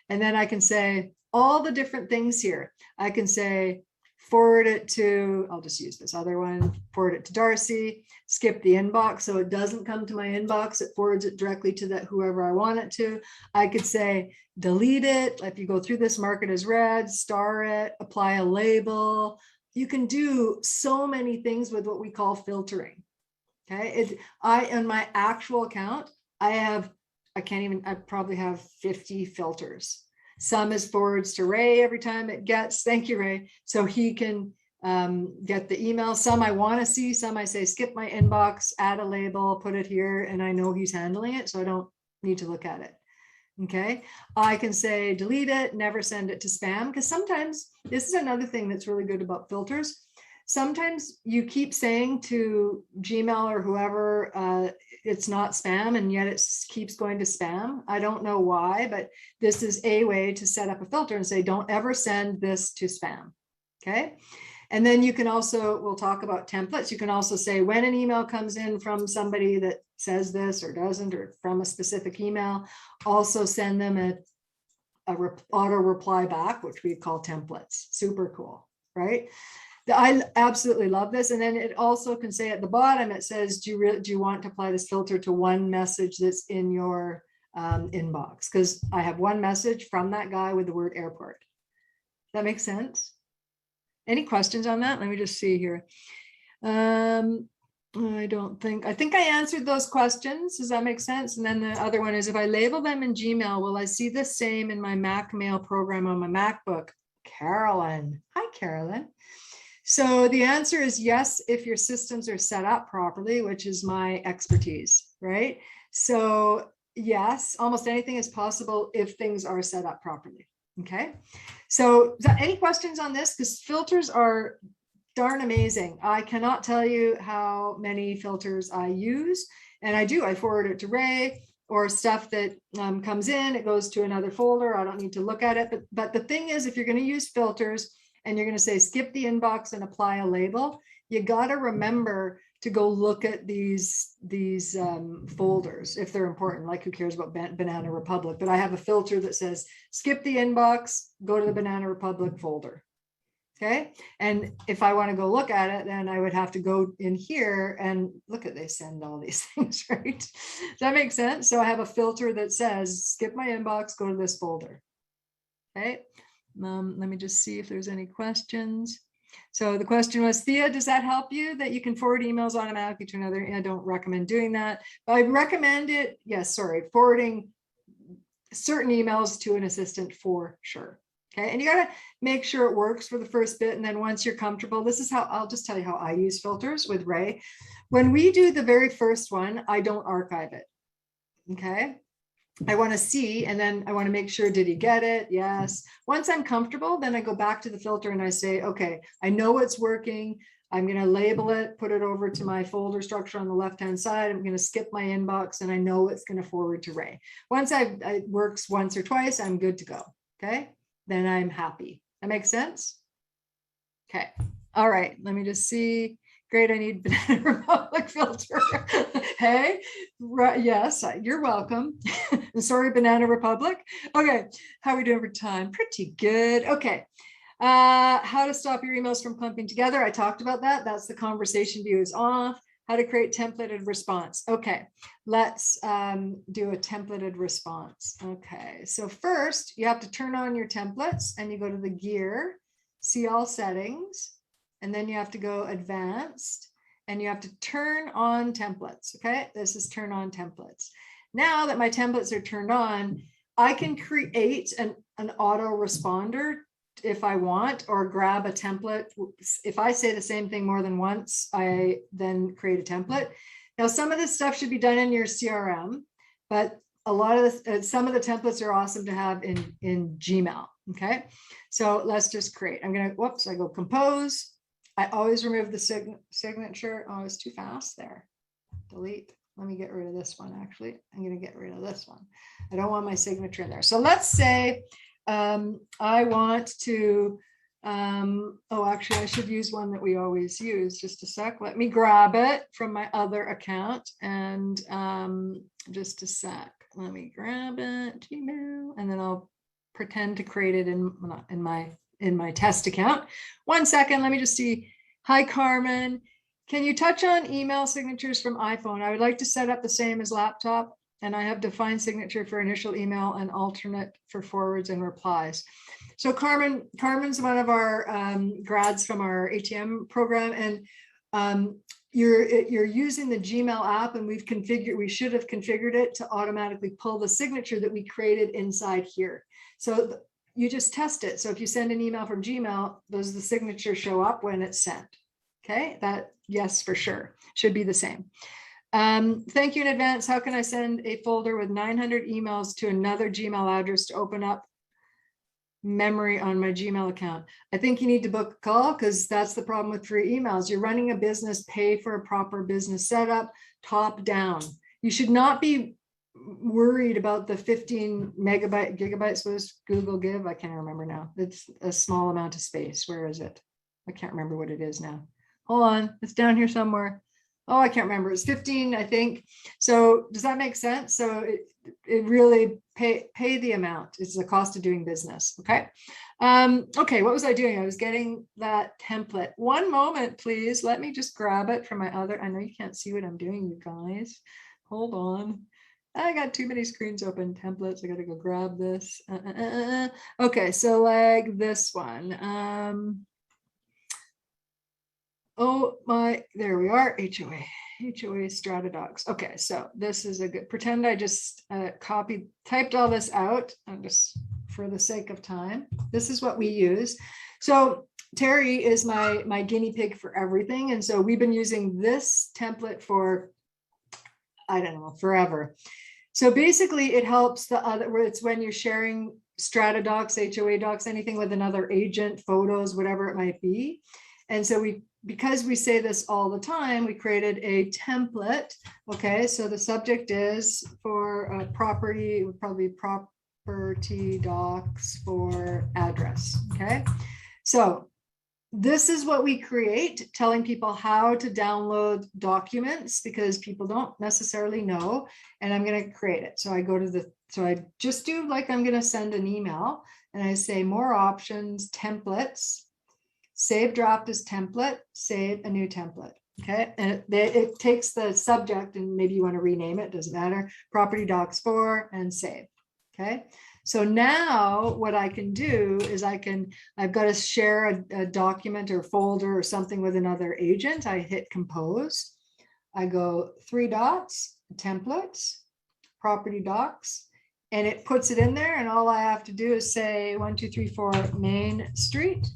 And then I can say all the different things here. I can say, forward it to, I'll just use this other one, forward it to Darci, skip the inbox so it doesn't come to my inbox, it forwards it directly to that whoever I want it to. I could say delete it, if you go through this, mark it as read, star it, apply a label. You can do so many things with what we call filtering. Okay, in my actual account, I probably have 50 filters. Some is forwards to Ray every time it gets, thank you, Ray. So he can get the email. Some I want to see, some I say, skip my inbox, add a label, put it here, and I know he's handling it, so I don't need to look at it. Okay, I can say delete it, never send it to spam, because sometimes, this is another thing that's really good about filters. Sometimes you keep saying to Gmail or whoever, it's not spam, and yet it keeps going to spam. I don't know why, but this is a way to set up a filter and say, don't ever send this to spam. Okay. And then you can also, we'll talk about templates. You can also say when an email comes in from somebody that says this or doesn't, or from a specific email, also send them a auto reply back, which we call templates. Super cool, right? I absolutely love this. And then it also can say at the bottom, it says, do you want to apply this filter to one message that's in your inbox? Because I have one message from that guy with the word airport. That makes sense? Any questions on that? Let me just see here. I think I answered those questions. Does that make sense? And then the other one is, if I label them in Gmail, will I see the same in my Mac Mail program on my MacBook? Carolyn. Hi, Carolyn. So the answer is yes, if your systems are set up properly, which is my expertise, right? So yes, almost anything is possible if things are set up properly. Okay. So any questions on this? Because filters are darn amazing. I cannot tell you how many filters I use. And I forward it to Ray, or stuff that comes in, it goes to another folder. I don't need to look at it. But the thing is, if you're going to use filters, and you're going to say skip the inbox and apply a label, you got to remember to go look at these folders if they're important. Like, who cares about Banana Republic? But I have a filter that says skip the inbox, go to the Banana Republic folder. Okay, and if I want to go look at it, then I would have to go in here and look at, they send all these things, right? Does that make sense? So I have a filter that says skip my inbox, go to this folder. Okay. Let me just see if there's any questions. So the question was, Thea, does that help you that you can forward emails automatically to another? I don't recommend doing that, but I recommend it. Yes, sorry, forwarding certain emails to an assistant for sure. Okay, and you got to make sure it works for the first bit. And then once you're comfortable, this is how I'll just tell you how I use filters with Ray. When we do the very first one, I don't archive it. Okay, I want to see, and then I want to make sure, did he get it? Yes. Once I'm comfortable, then I go back to the filter and I say, okay, I know it's working. I'm going to label it, put it over to my folder structure on the left-hand side. I'm going to skip my inbox, and I know it's going to forward to Ray. Once it works once or twice, I'm good to go. Okay, then I'm happy. That makes sense? Okay. All right. Let me just see. Great. I need Banana Republic filter. Hey, right, yes, you're welcome. Sorry, Banana Republic. Okay. How are we doing for time? Pretty good. Okay. How to stop your emails from clumping together. I talked about that. That's the conversation view is off. How to create templated response. Okay, let's do a templated response. Okay, so first you have to turn on your templates and you go to the gear, see all settings, and then you have to go advanced and you have to turn on templates. Okay, this is turn on templates. Now that my templates are turned on, I can create an autoresponder if I want, or grab a template. If I say the same thing more than once, I then create a template. Now, some of this stuff should be done in your CRM, but a lot of some of the templates are awesome to have in Gmail. Okay, so let's just create. I'm gonna, whoops, I go compose. I always remove the signature. Oh, it's too fast there. Delete. Let me get rid of this one. Actually, I'm gonna get rid of this one. I don't want my signature in there. So let's say I want to, oh, actually, I should use one that we always use. Just a sec. Let me grab it from my other account, and just a sec. Let me grab it, Gmail, and then I'll pretend to create it in my test account. 1 second. Let me just see. Hi, Carmen. Can you touch on email signatures from iPhone? I would like to set up the same as laptop, and I have defined signature for initial email and alternate for forwards and replies. So Carmen's one of our grads from our ATM program, and you're using the Gmail app, and we should have configured it to automatically pull the signature that we created inside here. So you just test it. So if you send an email from Gmail, does the signature show up when it's sent? Okay, that, yes, for sure, should be the same. Thank you in advance. How can I send a folder with 900 emails to another Gmail address to open up memory on my Gmail account? I think you need to book a call, because that's the problem with free emails. You're running a business, pay for a proper business setup, top down. You should not be worried about the 15 gigabytes was Google give. I can't remember now. It's a small amount of space. Where is it? I can't remember what it is now. Hold on, it's down here somewhere. Oh, I can't remember. It's 15, I think. So does that make sense? So it really pay the amount. It's the cost of doing business. Okay. Okay, what was I doing? I was getting that template. One moment, please. Let me just grab it from my other. I know you can't see what I'm doing, you guys. Hold on. I got too many screens open. Templates. I got to go grab this. Okay, so like this one. Oh my, there we are. HOA strata docs. Okay, so this is a good, pretend I just typed all this out, just for the sake of time. This is what we use. So Terry is my guinea pig for everything. And so we've been using this template for, I don't know, forever. So basically it helps it's when you're sharing strata docs, HOA docs, anything with another agent, photos, whatever it might be. And so because we say this all the time, we created a template. Okay, so the subject is for property, would probably be property docs for address. Okay, so this is what we create, telling people how to download documents, because people don't necessarily know. And I'm going to create it. So I go to so I just do like I'm going to send an email, and I say more options, templates. Save draft as template, save a new template. Okay, and it takes the subject, and maybe you want to rename it, doesn't matter, property docs for, and save. Okay, so now what I can do is I've got to share a document or folder or something with another agent. I hit compose. I go 3 dots, templates, property docs, and it puts it in there. And all I have to do is say 1234 Main Street.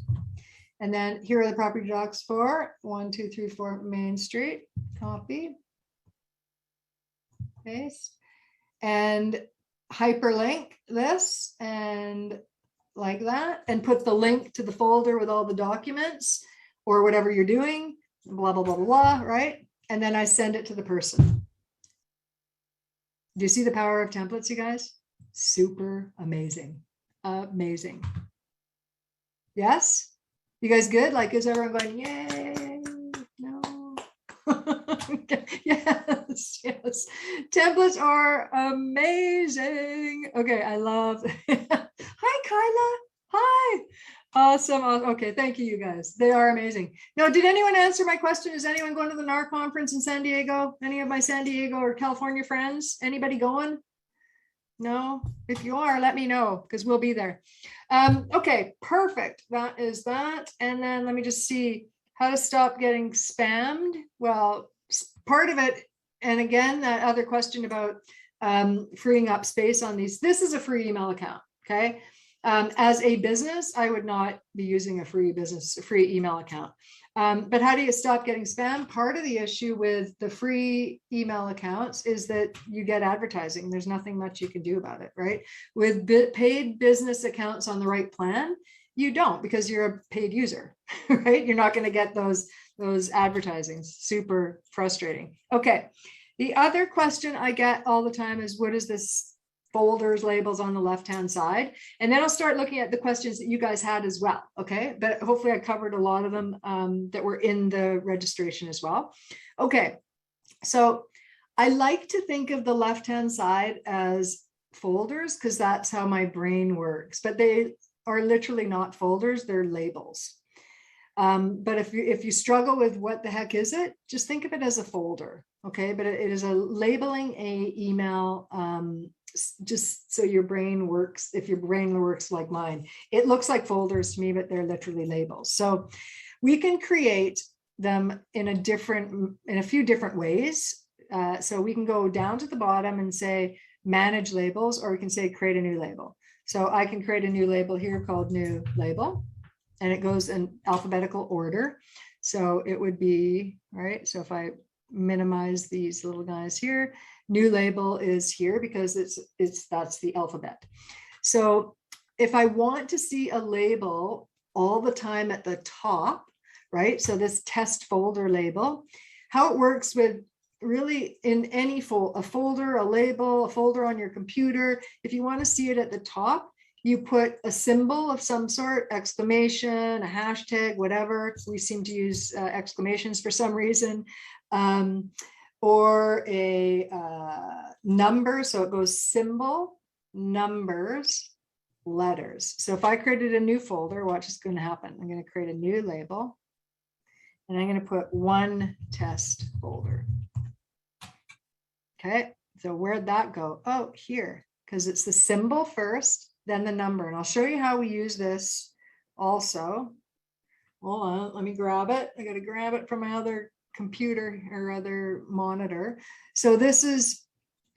And then here are the property docs for 1234 Main Street. Copy, paste, and hyperlink this and like that, and put the link to the folder with all the documents or whatever you're doing, blah, blah, blah, blah, blah, right? And then I send it to the person. Do you see the power of templates, you guys? Super amazing. Amazing. Yes? You guys good? Like, is everyone going, yay? No. Yes, yes. Templates are amazing. Okay, I love. Hi, Kyla. Hi. Awesome. Okay, thank you, you guys. They are amazing. Now, did anyone answer my question? Is anyone going to the NAR conference in San Diego? Any of my San Diego or California friends? Anybody going? No? If you are, let me know, because we'll be there. Okay, perfect. That is that. And then let me just see how to stop getting spammed. Well, part of it, and again, that other question about freeing up space on these, this is a free email account, okay? As a business, I would not be using a free email account. But how do you stop getting spam? Part of the issue with the free email accounts is that you get advertising. There's nothing much you can do about it, right? With paid business accounts on the right plan, you don't, because you're a paid user, right? You're not going to get those advertisings. Super frustrating. Okay. The other question I get all the time is, what is this folders labels on the left-hand side? And then I'll start looking at the questions that you guys had as well. Okay. But hopefully I covered a lot of them that were in the registration as well. Okay. So I like to think of the left-hand side as folders because that's how my brain works, but they are literally not folders, they're labels. But if you struggle with what the heck is it, just think of it as a folder. Okay. But it is a labeling a email, just so your brain works. If your brain works like mine, it looks like folders to me, but they're literally labels. So we can create them in a few different ways. So we can go down to the bottom and say manage labels, or we can say create a new label. So I can create a new label here called new label, and it goes in alphabetical order. So it would be, right? So if I minimize these little guys here, new label is here because that's the alphabet. So if I want to see a label all the time at the top, right? So this test folder label, how it works with really in any a folder, a label, a folder on your computer, if you want to see it at the top, you put a symbol of some sort, exclamation, a hashtag, whatever. We seem to use exclamations for some reason. Or a number. So it goes symbol, numbers, letters. So if I created a new folder, watch what's going to happen. I'm going to create a new label, and I'm going to put one test folder. Okay, so where'd that go? Oh, here, because it's the symbol first, then the number. And I'll show you how we use this also. Hold on, let me grab it. I got to grab it from my other computer or other monitor. So this is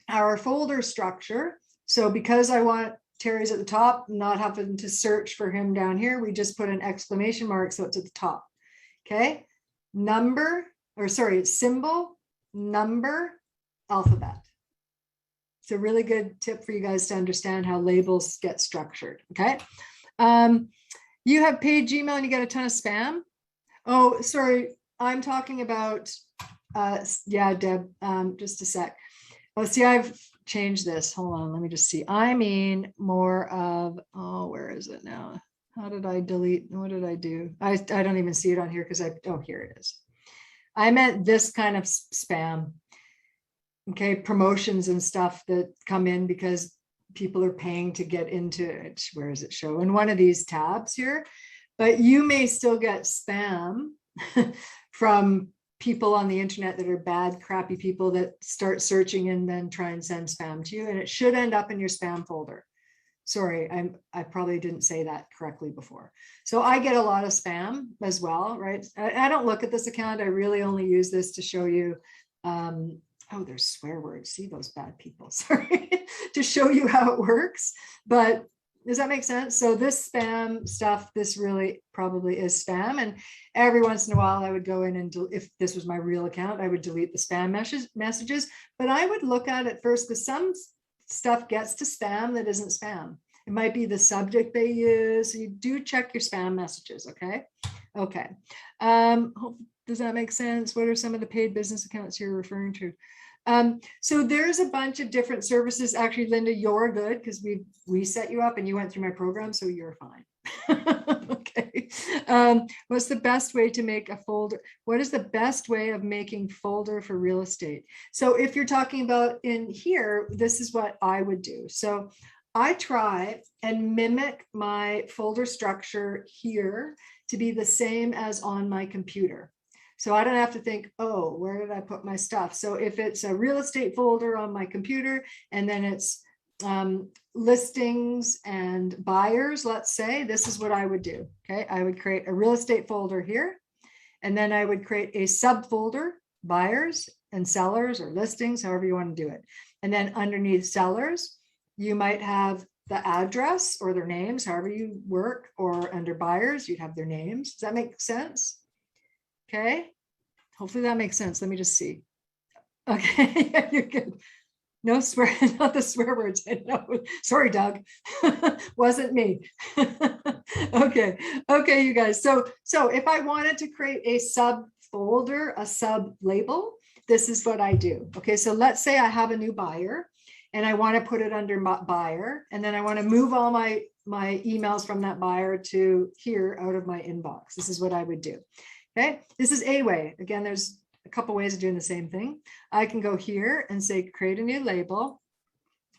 our folder structure. So because I want Terry's at the top, not having to search for him down here, we just put an exclamation mark so it's at the top. Okay, it's symbol, number, alphabet. It's a really good tip for you guys to understand how labels get structured. Okay, you have paid Gmail and you get a ton of spam. Oh, sorry. I'm talking about, yeah, Deb, just a sec. Oh, see, I've changed this. Hold on, let me just see. I mean more of, oh, where is it now? How did I delete? What did I do? I don't even see it on here because oh, here it is. I meant this kind of spam. Okay, promotions and stuff that come in because people are paying to get into it. Where does it show? In one of these tabs here. But you may still get spam from people on the internet that are bad, crappy people that start searching and then try and send spam to you. And it should end up in your spam folder. Sorry, I probably didn't say that correctly before. So I get a lot of spam as well, right? I don't look at this account. I really only use this to show you oh, there's swear words. See those bad people, sorry, to show you how it works. But does that make sense? So this spam stuff, this really probably is spam. And every once in a while I would go in and if this was my real account, I would delete the spam messages, but I would look at it first because some stuff gets to spam that isn't spam. It might be the subject they use. So you do check your spam messages. Okay. Okay. Does that make sense? What are some of the paid business accounts you're referring to? So there's a bunch of different services. Actually, Linda, you're good because we set you up and you went through my program, so you're fine. Okay. What's the best way to make a folder? What is the best way of making folder for real estate? So if you're talking about in here, this is what I would do. So I try and mimic my folder structure here to be the same as on my computer. So I don't have to think, oh, where did I put my stuff? So if it's a real estate folder on my computer, and then it's listings and buyers, let's say, this is what I would do. Okay, I would create a real estate folder here, and then I would create a subfolder, buyers and sellers or listings, however you want to do it. And then underneath sellers, you might have the address or their names, however you work, or under buyers, you'd have their names. Does that make sense? Okay, hopefully that makes sense. Let me just see. Okay, yeah, you're good. No swear, not the swear words. I know. Sorry, Doug. Wasn't me. Okay, okay, you guys. So if I wanted to create a subfolder, a sub label, this is what I do. Okay, so let's say I have a new buyer and I want to put it under my buyer, and then I want to move all my emails from that buyer to here out of my inbox. This is what I would do. Okay, this is a way. Again, there's a couple ways of doing the same thing. I can go here and say, create a new label.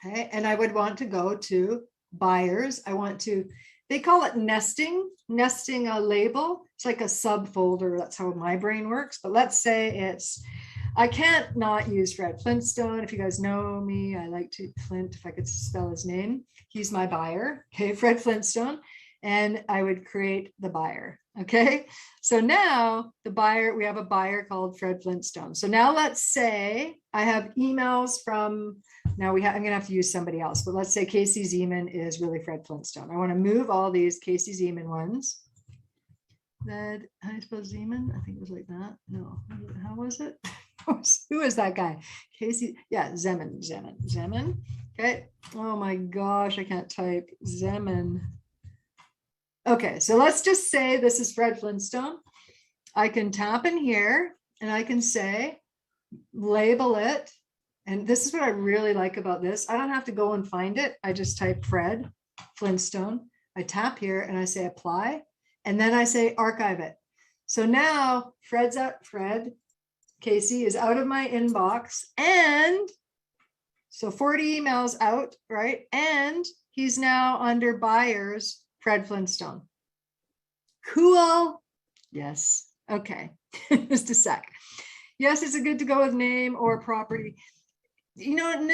Okay, and I would want to go to buyers. I want to, they call it nesting a label. It's like a subfolder. That's how my brain works. But let's say it's, I can't not use Fred Flintstone. If you guys know me, I like to Flint, if I could spell his name. He's my buyer. Okay, Fred Flintstone. And I would create the buyer. Okay, so now the buyer, we have a buyer called Fred Flintstone. So now let's say I have emails from, now I'm going to have to use somebody else, but let's say Casey Zeman is really Fred Flintstone. I want to move all these Casey Zeman ones. That, how do you spell Zeman? I think it was like that. No, how was it? Who is that guy? Casey, yeah, Zeman. Okay. Oh my gosh, I can't type Zeman. Okay, so let's just say this is Fred Flintstone. I can tap in here and I can say, label it. And this is what I really like about this. I don't have to go and find it. I just type Fred Flintstone. I tap here and I say apply. And then I say archive it. So now Fred Casey is out of my inbox. And so 40 emails out, right? And he's now under buyers, Fred Flintstone. Cool. Yes. Okay. Just a sec. Yes, it's a good to go with name or property. You know,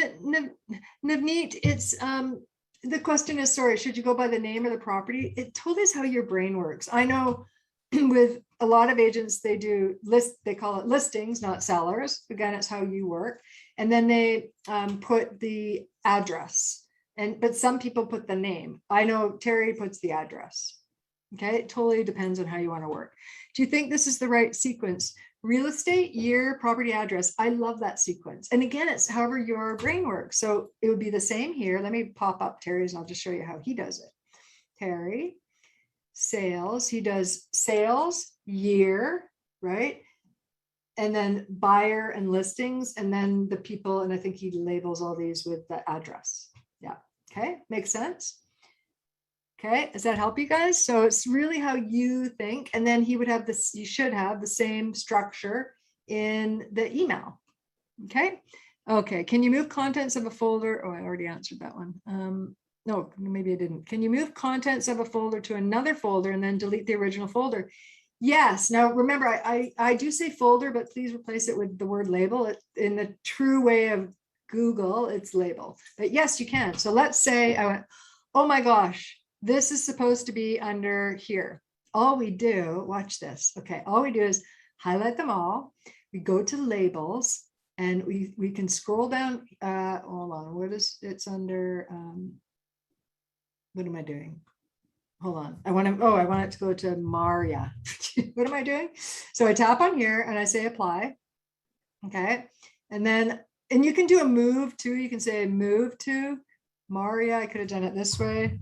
Navneet, it's the question is, sorry, should you go by the name or the property? It totally is how your brain works. I know with a lot of agents, they do they call it listings, not sellers. Again, it's how you work. And then they put the address. But some people put the name. I know Terry puts the address. Okay, it totally depends on how you want to work. Do you think this is the right sequence? Real estate, year, property, address. I love that sequence. And again, it's however your brain works. So it would be the same here. Let me pop up Terry's and I'll just show you how he does it. Terry, sales, he does sales, year, right? And then buyer and listings, and then the people, and I think he labels all these with the address. Yeah. Okay. Makes sense. Okay. Does that help you guys? So it's really how you think. And then he would have this, you should have the same structure in the email. Okay. Okay. Can you move contents of a folder? Oh, I already answered that one. No, maybe I didn't. Can you move contents of a folder to another folder and then delete the original folder? Yes. Now, remember, I do say folder, but please replace it with the word label. In the true way of Google, it's label. But yes, you can. So let's say I went, oh my gosh, this is supposed to be under here. All we do, watch this. Okay, all we do is highlight them all. We go to labels. And we can scroll down. Hold on, what is it's under? What am I doing? Hold on. I want it to go to Maria. What am I doing? So I tap on here and I say apply. Okay. And then, and you can do a move too. You can say move to Maria. I could have done it this way.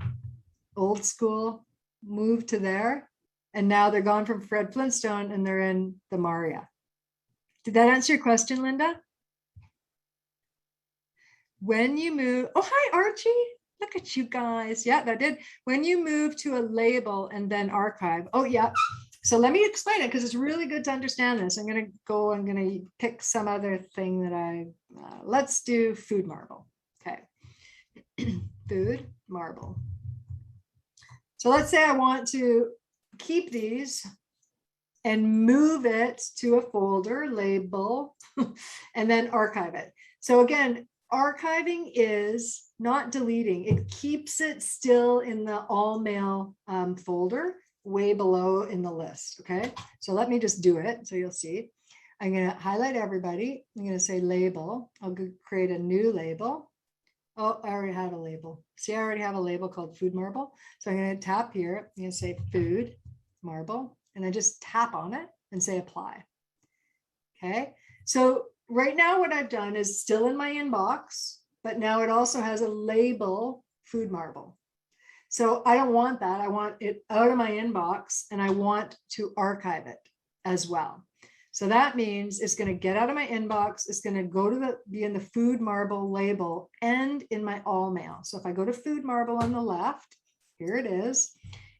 Old school, move to there. And now they're gone from Fred Flintstone and they're in the Maria. Did that answer your question, Linda? When you move, oh, hi, Archie. Look at you guys. Yeah, that did. When you move to a label and then archive. Oh, yeah. So let me explain it because it's really good to understand this. I'm going to pick some other thing that let's do food marble. Okay. Food marble. So let's say I want to keep these and move it to a folder, label, and then archive it. So again, archiving is not deleting. It keeps it still in the all mail folder way below in the list. Okay, so let me just do it so you'll see. I'm going to highlight everybody. I'm going to say label. I'll create a new label. Oh, I already have a label. See, I already have a label called food marble. So I'm going to tap here. I'm going to say food marble. And I just tap on it and say apply. Okay, so right now what I've done is still in my inbox, but now it also has a label food marble. So I don't want that. I want it out of my inbox and I want to archive it as well. So that means it's going to get out of my inbox. It's going to go to be in the food marble label and in my all mail. So if I go to food marble on the left, here it is.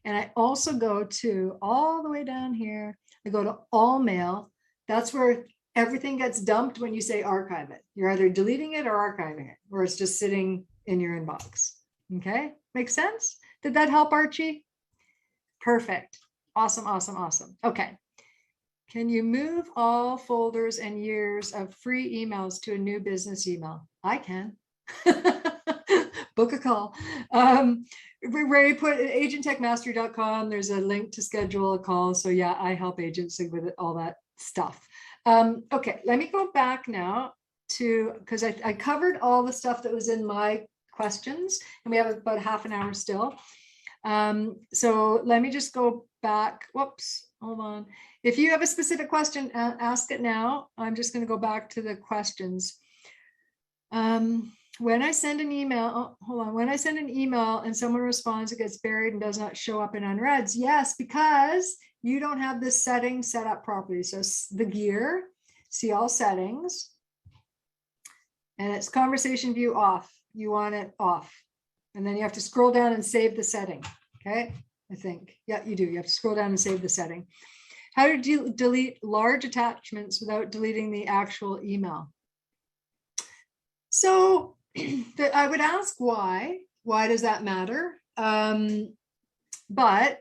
And I also go to all the way down here. I go to all mail. That's where everything gets dumped when you say archive it. You're either deleting it or archiving it, or it's just sitting in your inbox. Okay, makes sense? Did that help, Archie? Perfect. Awesome, awesome, awesome. Okay. Can you move all folders and years of free emails to a new business email? I can. Book a call. Ray put agenttechmastery.com. There's a link to schedule a call. So yeah, I help agents with all that stuff. Okay, let me go back now to, because I covered all the stuff that was in my questions and we have about half an hour still. So let me just go back. Whoops, hold on. If you have a specific question, ask it now. I'm just going to go back to the questions. When I send an email, hold on. When I send an email and someone responds, it gets buried and does not show up in Unreads. Yes, because you don't have this setting set up properly. So the gear, see all settings, and it's conversation view off. You want it off. And then you have to scroll down and save the setting. Okay, I think. Yeah, you do. You have to scroll down and save the setting. How to delete large attachments without deleting the actual email? So I would ask why. Why does that matter? But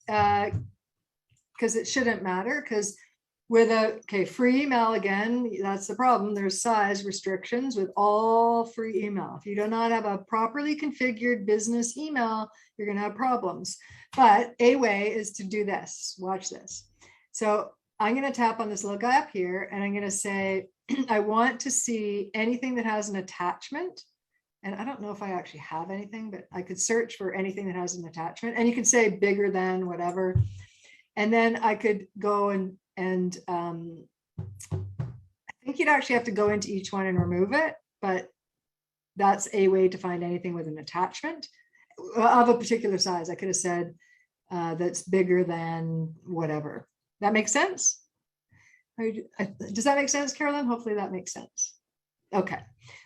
because it shouldn't matter, because with free email, again, that's the problem. There's size restrictions with all free email. If you do not have a properly configured business email, you're going to have problems. But a way is to do this. Watch this. So I'm going to tap on this little guy up here and I'm going to say, I want to see anything that has an attachment. And I don't know if I actually have anything, but I could search for anything that has an attachment. And you can say bigger than whatever. And then I could go and I think you'd actually have to go into each one and remove it, but that's a way to find anything with an attachment of a particular size. I could have said that's bigger than whatever. That makes sense? Does that make sense, Carolyn? Hopefully that makes sense. Okay,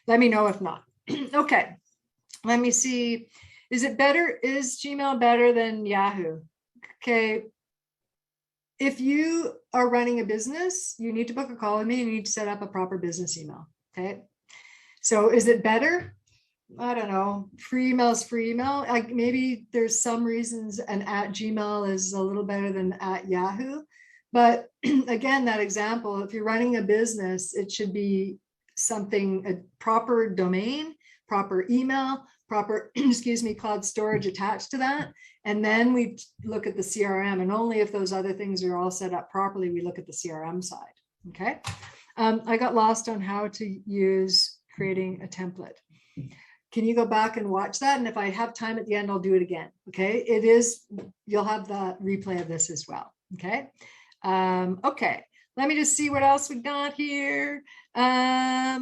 let me know if not. Okay, let me see. Is Gmail better than Yahoo? Okay. If you are running a business, you need to book a call with me. You need to set up a proper business email. Okay. So is it better? I don't know. Free email is free email. Maybe there's some reasons an @Gmail is a little better than @Yahoo. But again, that example, if you're running a business, it should be something, a proper domain, proper email, proper, cloud storage attached to that. And then we look at the CRM, and only if those other things are all set up properly, we look at the CRM side. Okay. I got lost on how to use creating a template. Can you go back and watch that? And if I have time at the end, I'll do it again. Okay. It is, you'll have the replay of this as well. Okay. Okay. Let me just see what else we got here. Why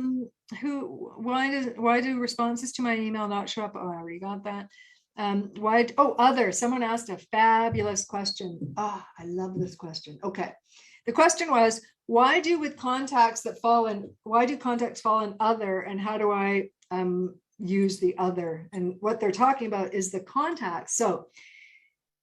do responses to my email not show up? Oh, I already got that. Someone asked a fabulous question. Oh, I love this question. Okay. The question was, why do contacts fall in other, and how do I use the other? And what they're talking about is the contacts. So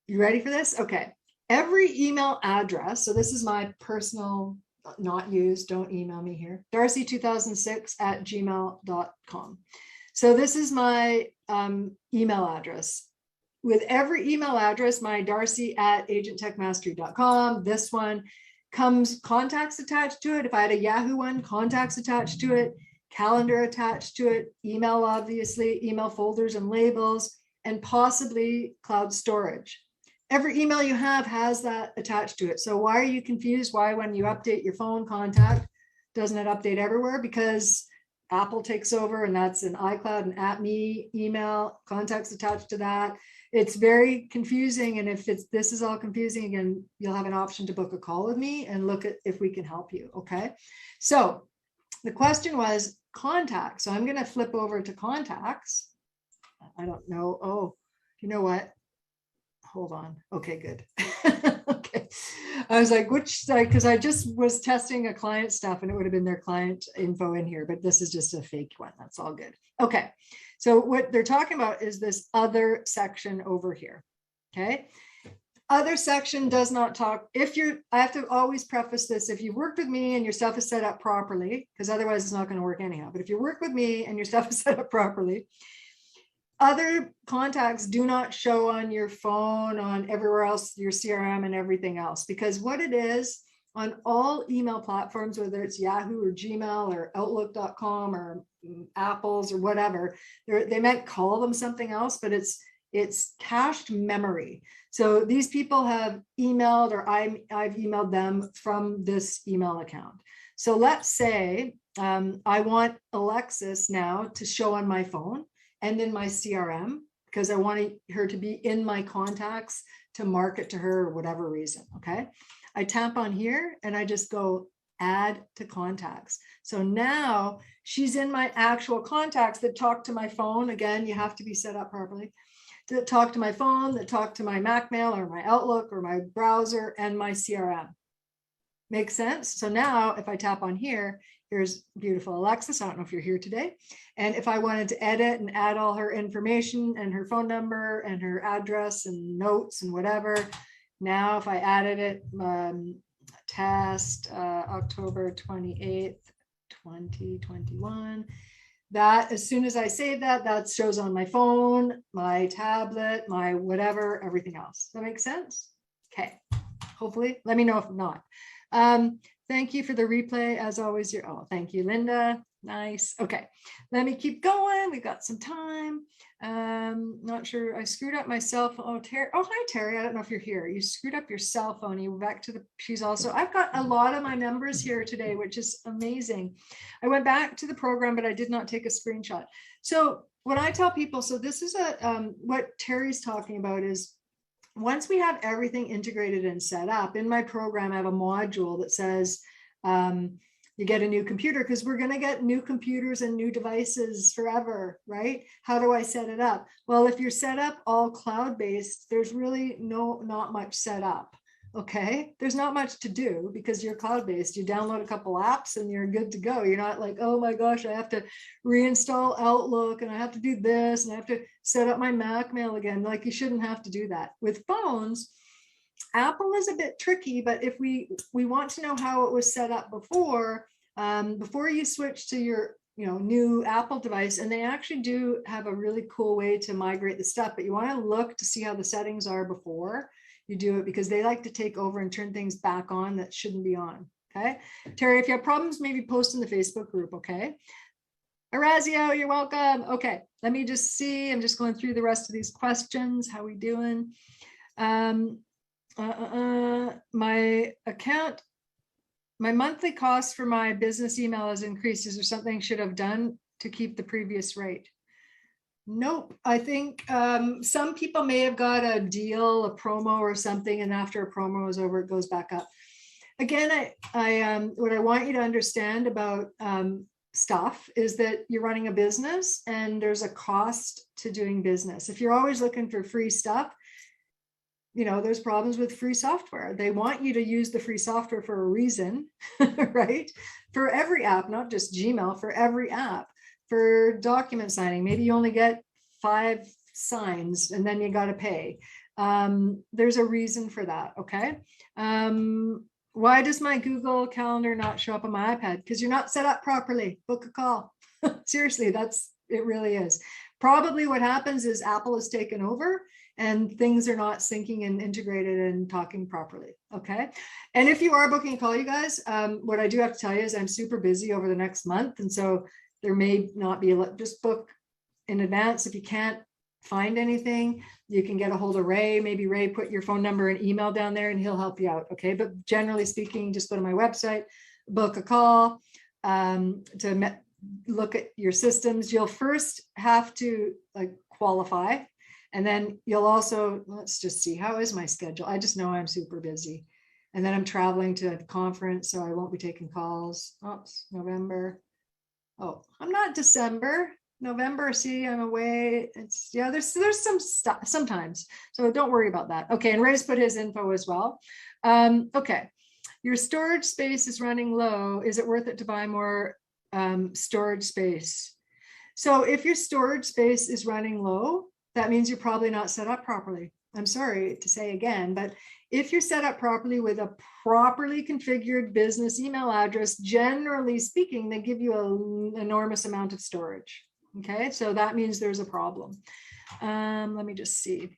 you ready for this? Okay. Every email address. So this is my personal, not used, don't email me here. Darci2006@gmail.com. So this is my email address. With every email address, my Darci@agenttechmastery.com, this one comes contacts attached to it. If I had a Yahoo one, contacts attached to it, calendar attached to it, email, obviously, email folders and labels, and possibly cloud storage. Every email you have has that attached to it. So why are you confused? Why, when you update your phone contact, doesn't it update everywhere? Because Apple takes over, and that's an iCloud and @me email, contacts attached to that. It's very confusing. And if this is all confusing, again, you'll have an option to book a call with me and look at if we can help you. Okay. So the question was contacts. So I'm going to flip over to contacts. I don't know. Oh, you know what? Hold on. Okay, good. Okay. I was like, which side? Because I just was testing a client stuff and it would have been their client info in here, but this is just a fake one. That's all good. Okay. So what they're talking about is this other section over here. Okay. Other section does not talk. I have to always preface this. If you've worked with me and your stuff is set up properly, because otherwise it's not going to work anyhow. But if you work with me and your stuff is set up properly, other contacts do not show on your phone, on everywhere else, your CRM and everything else, because what it is on all email platforms, whether it's Yahoo or Gmail or Outlook.com or Apple's or whatever, they might call them something else, but it's cached memory. So these people have emailed, or I've emailed them from this email account. So let's say I want Alexis now to show on my phone and in my CRM, because I want her to be in my contacts to market to her or whatever reason. Okay. I tap on here and I just go add to contacts. So now she's in my actual contacts that talk to my phone. Again, you have to be set up properly to talk to my phone, that talk to my Mac mail or my Outlook or my browser and my CRM. Makes sense? So now if I tap on here, here's beautiful Alexis. I don't know if you're here today. And if I wanted to edit and add all her information and her phone number and her address and notes and whatever, now if I added it, test October 28th, 2021, that as soon as I save that, that shows on my phone, my tablet, my whatever, everything else. Does that make sense? Okay. Hopefully, let me know if not. Thank you for the replay. As always, thank you, Linda. Nice. Okay, let me keep going. We've got some time. Not sure. I screwed up my cell phone. Oh, Terry. Oh, hi, Terry. I don't know if you're here. You screwed up your cell phone. You went back to I've got a lot of my members here today, which is amazing. I went back to the program, but I did not take a screenshot. So what I tell people, so this is what Terry's talking about is, once we have everything integrated and set up in my program, I have a module that says you get a new computer, because we're going to get new computers and new devices forever, right? How do I set it up? Well, if you're set up all cloud-based, there's really not much set up. Okay, there's not much to do because you're cloud-based. You download a couple apps and you're good to go. You're not like, oh my gosh, I have to reinstall Outlook and I have to do this and I have to set up my Mac mail again. Like, you shouldn't have to do that. With phones, Apple is a bit tricky, but if we want to know how it was set up before you switch to your new Apple device, and they actually do have a really cool way to migrate the stuff, but you want to look to see how the settings are before you do it, because they like to take over and turn things back on that shouldn't be on. Okay, Terry, if you have problems, maybe post in the Facebook group. Okay, Orazio, you're welcome. Okay, let me just see. I'm just going through the rest of these questions. How we doing? My account my monthly cost for my business email has increased. Is there something I should have done to keep the previous rate? Nope. I think some people may have got a deal, a promo or something, and after a promo is over, it goes back up. Again, what I want you to understand about stuff is that you're running a business and there's a cost to doing business. If you're always looking for free stuff, you know, there's problems with free software. They want you to use the free software for a reason, right? For every app, not just Gmail, for every app. For document signing, maybe you only get 5 signs and then you got to pay. There's a reason for that, okay? Why does my Google Calendar not show up on my iPad? Because you're not set up properly. Book a call. Seriously, it really is. Probably what happens is Apple has taken over and things are not syncing and integrated and talking properly, okay? And if you are booking a call, you guys, what I do have to tell you is I'm super busy over the next month. And so there may not be, just book in advance. If you can't find anything, you can get a hold of Ray. Maybe Ray put your phone number and email down there and he'll help you out, okay? But generally speaking, just go to my website, book a call to look at your systems. You'll first have to qualify, and then you'll also, let's just see, how is my schedule? I just know I'm super busy. And then I'm traveling to a conference, so I won't be taking calls. Oops, November. Oh, I'm not December, November. See, I'm away. It's, yeah, there's some stuff sometimes. So don't worry about that. Okay. And Ray's put his info as well. Okay. Your storage space is running low. Is it worth it to buy more storage space? So if your storage space is running low, that means you're probably not set up properly. I'm sorry to say again, but if you're set up properly with a properly configured business email address, generally speaking, they give you an enormous amount of storage. Okay, so that means there's a problem. Let me just see.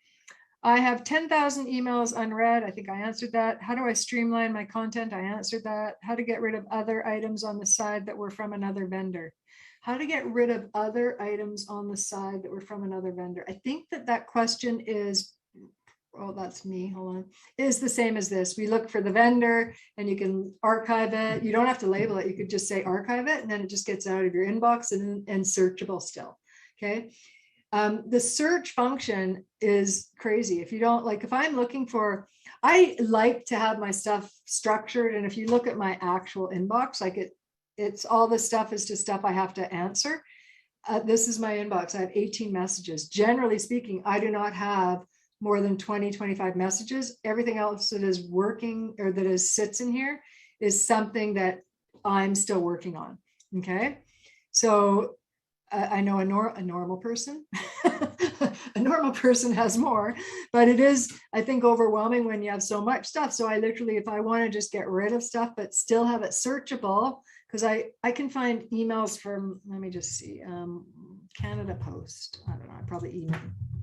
I have 10,000 emails unread. I think I answered that. How do I streamline my content? I answered that. How to get rid of other items on the side that were from another vendor. How to get rid of other items on the side that were from another vendor. I think that question is, oh, that's me, hold on, is the same as this. We look for the vendor and you can archive it. You don't have to label it. You could just say archive it and then it just gets out of your inbox and searchable still, okay? The search function is crazy. If you don't if I'm looking for, I like to have my stuff structured. And if you look at my actual inbox, it's all this stuff is just stuff I have to answer. This is my inbox. I have 18 messages. Generally speaking, I do not have more than 20, 25 messages. Everything else that is working or that sits in here is something that I'm still working on. Okay. So I know a normal person, a normal person has more, but it is, I think, overwhelming when you have so much stuff. So I literally, if I want to just get rid of stuff, but still have it searchable, because I can find emails from, let me just see, Canada Post. I don't know, I probably email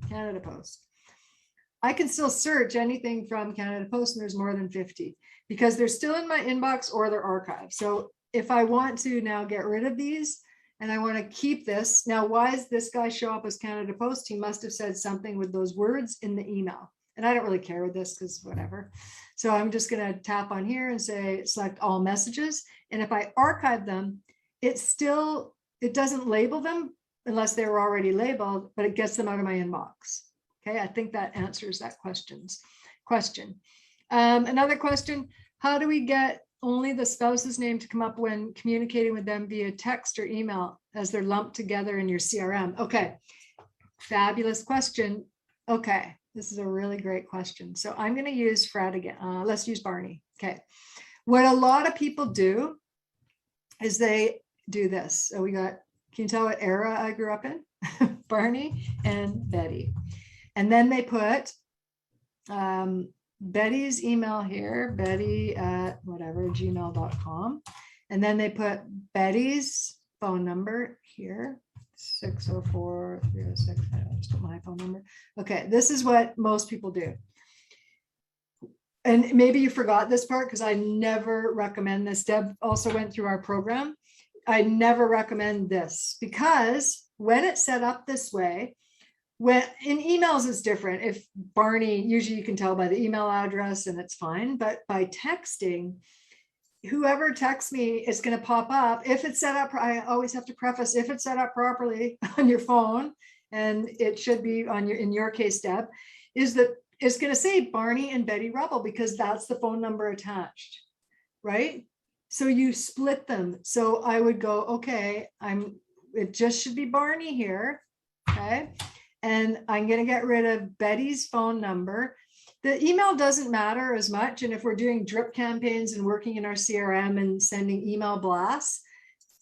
Canada Post. I can still search anything from Canada Post and there's more than 50 because they're still in my inbox or they're archived. So if I want to now get rid of these and I want to keep this, now why does this guy show up as Canada Post? He must have said something with those words in the email. And I don't really care with this because whatever. So I'm just going to tap on here and say select all messages. And if I archive them, it doesn't label them unless they were already labeled, but it gets them out of my inbox. Okay, I think that answers that question. Another question, how do we get only the spouse's name to come up when communicating with them via text or email as they're lumped together in your CRM? Okay, fabulous question. Okay, this is a really great question. So I'm going to use Fred again. Let's use Barney. Okay, what a lot of people do is they do this. So we got, can you tell what era I grew up in? Barney and Betty. And then they put Betty's email here, Betty at whatever, gmail.com. And then they put Betty's phone number here, 604-306. I just put my phone number. Okay, this is what most people do. And maybe you forgot this part because I never recommend this. Deb also went through our program. I never recommend this because when it's set up this way, when in emails it's different. If Barney, usually you can tell by the email address and it's fine, but by texting, whoever texts me is going to pop up. If it's set up, I always have to preface, if it's set up properly on your phone, and it should be on your, in your case, Deb, is that it's going to say Barney and Betty Rubble because that's the phone number attached, right? So you split them. So I would go, okay, it just should be Barney here, okay? And I'm going to get rid of Betty's phone number. The email doesn't matter as much. And if we're doing drip campaigns and working in our CRM and sending email blasts,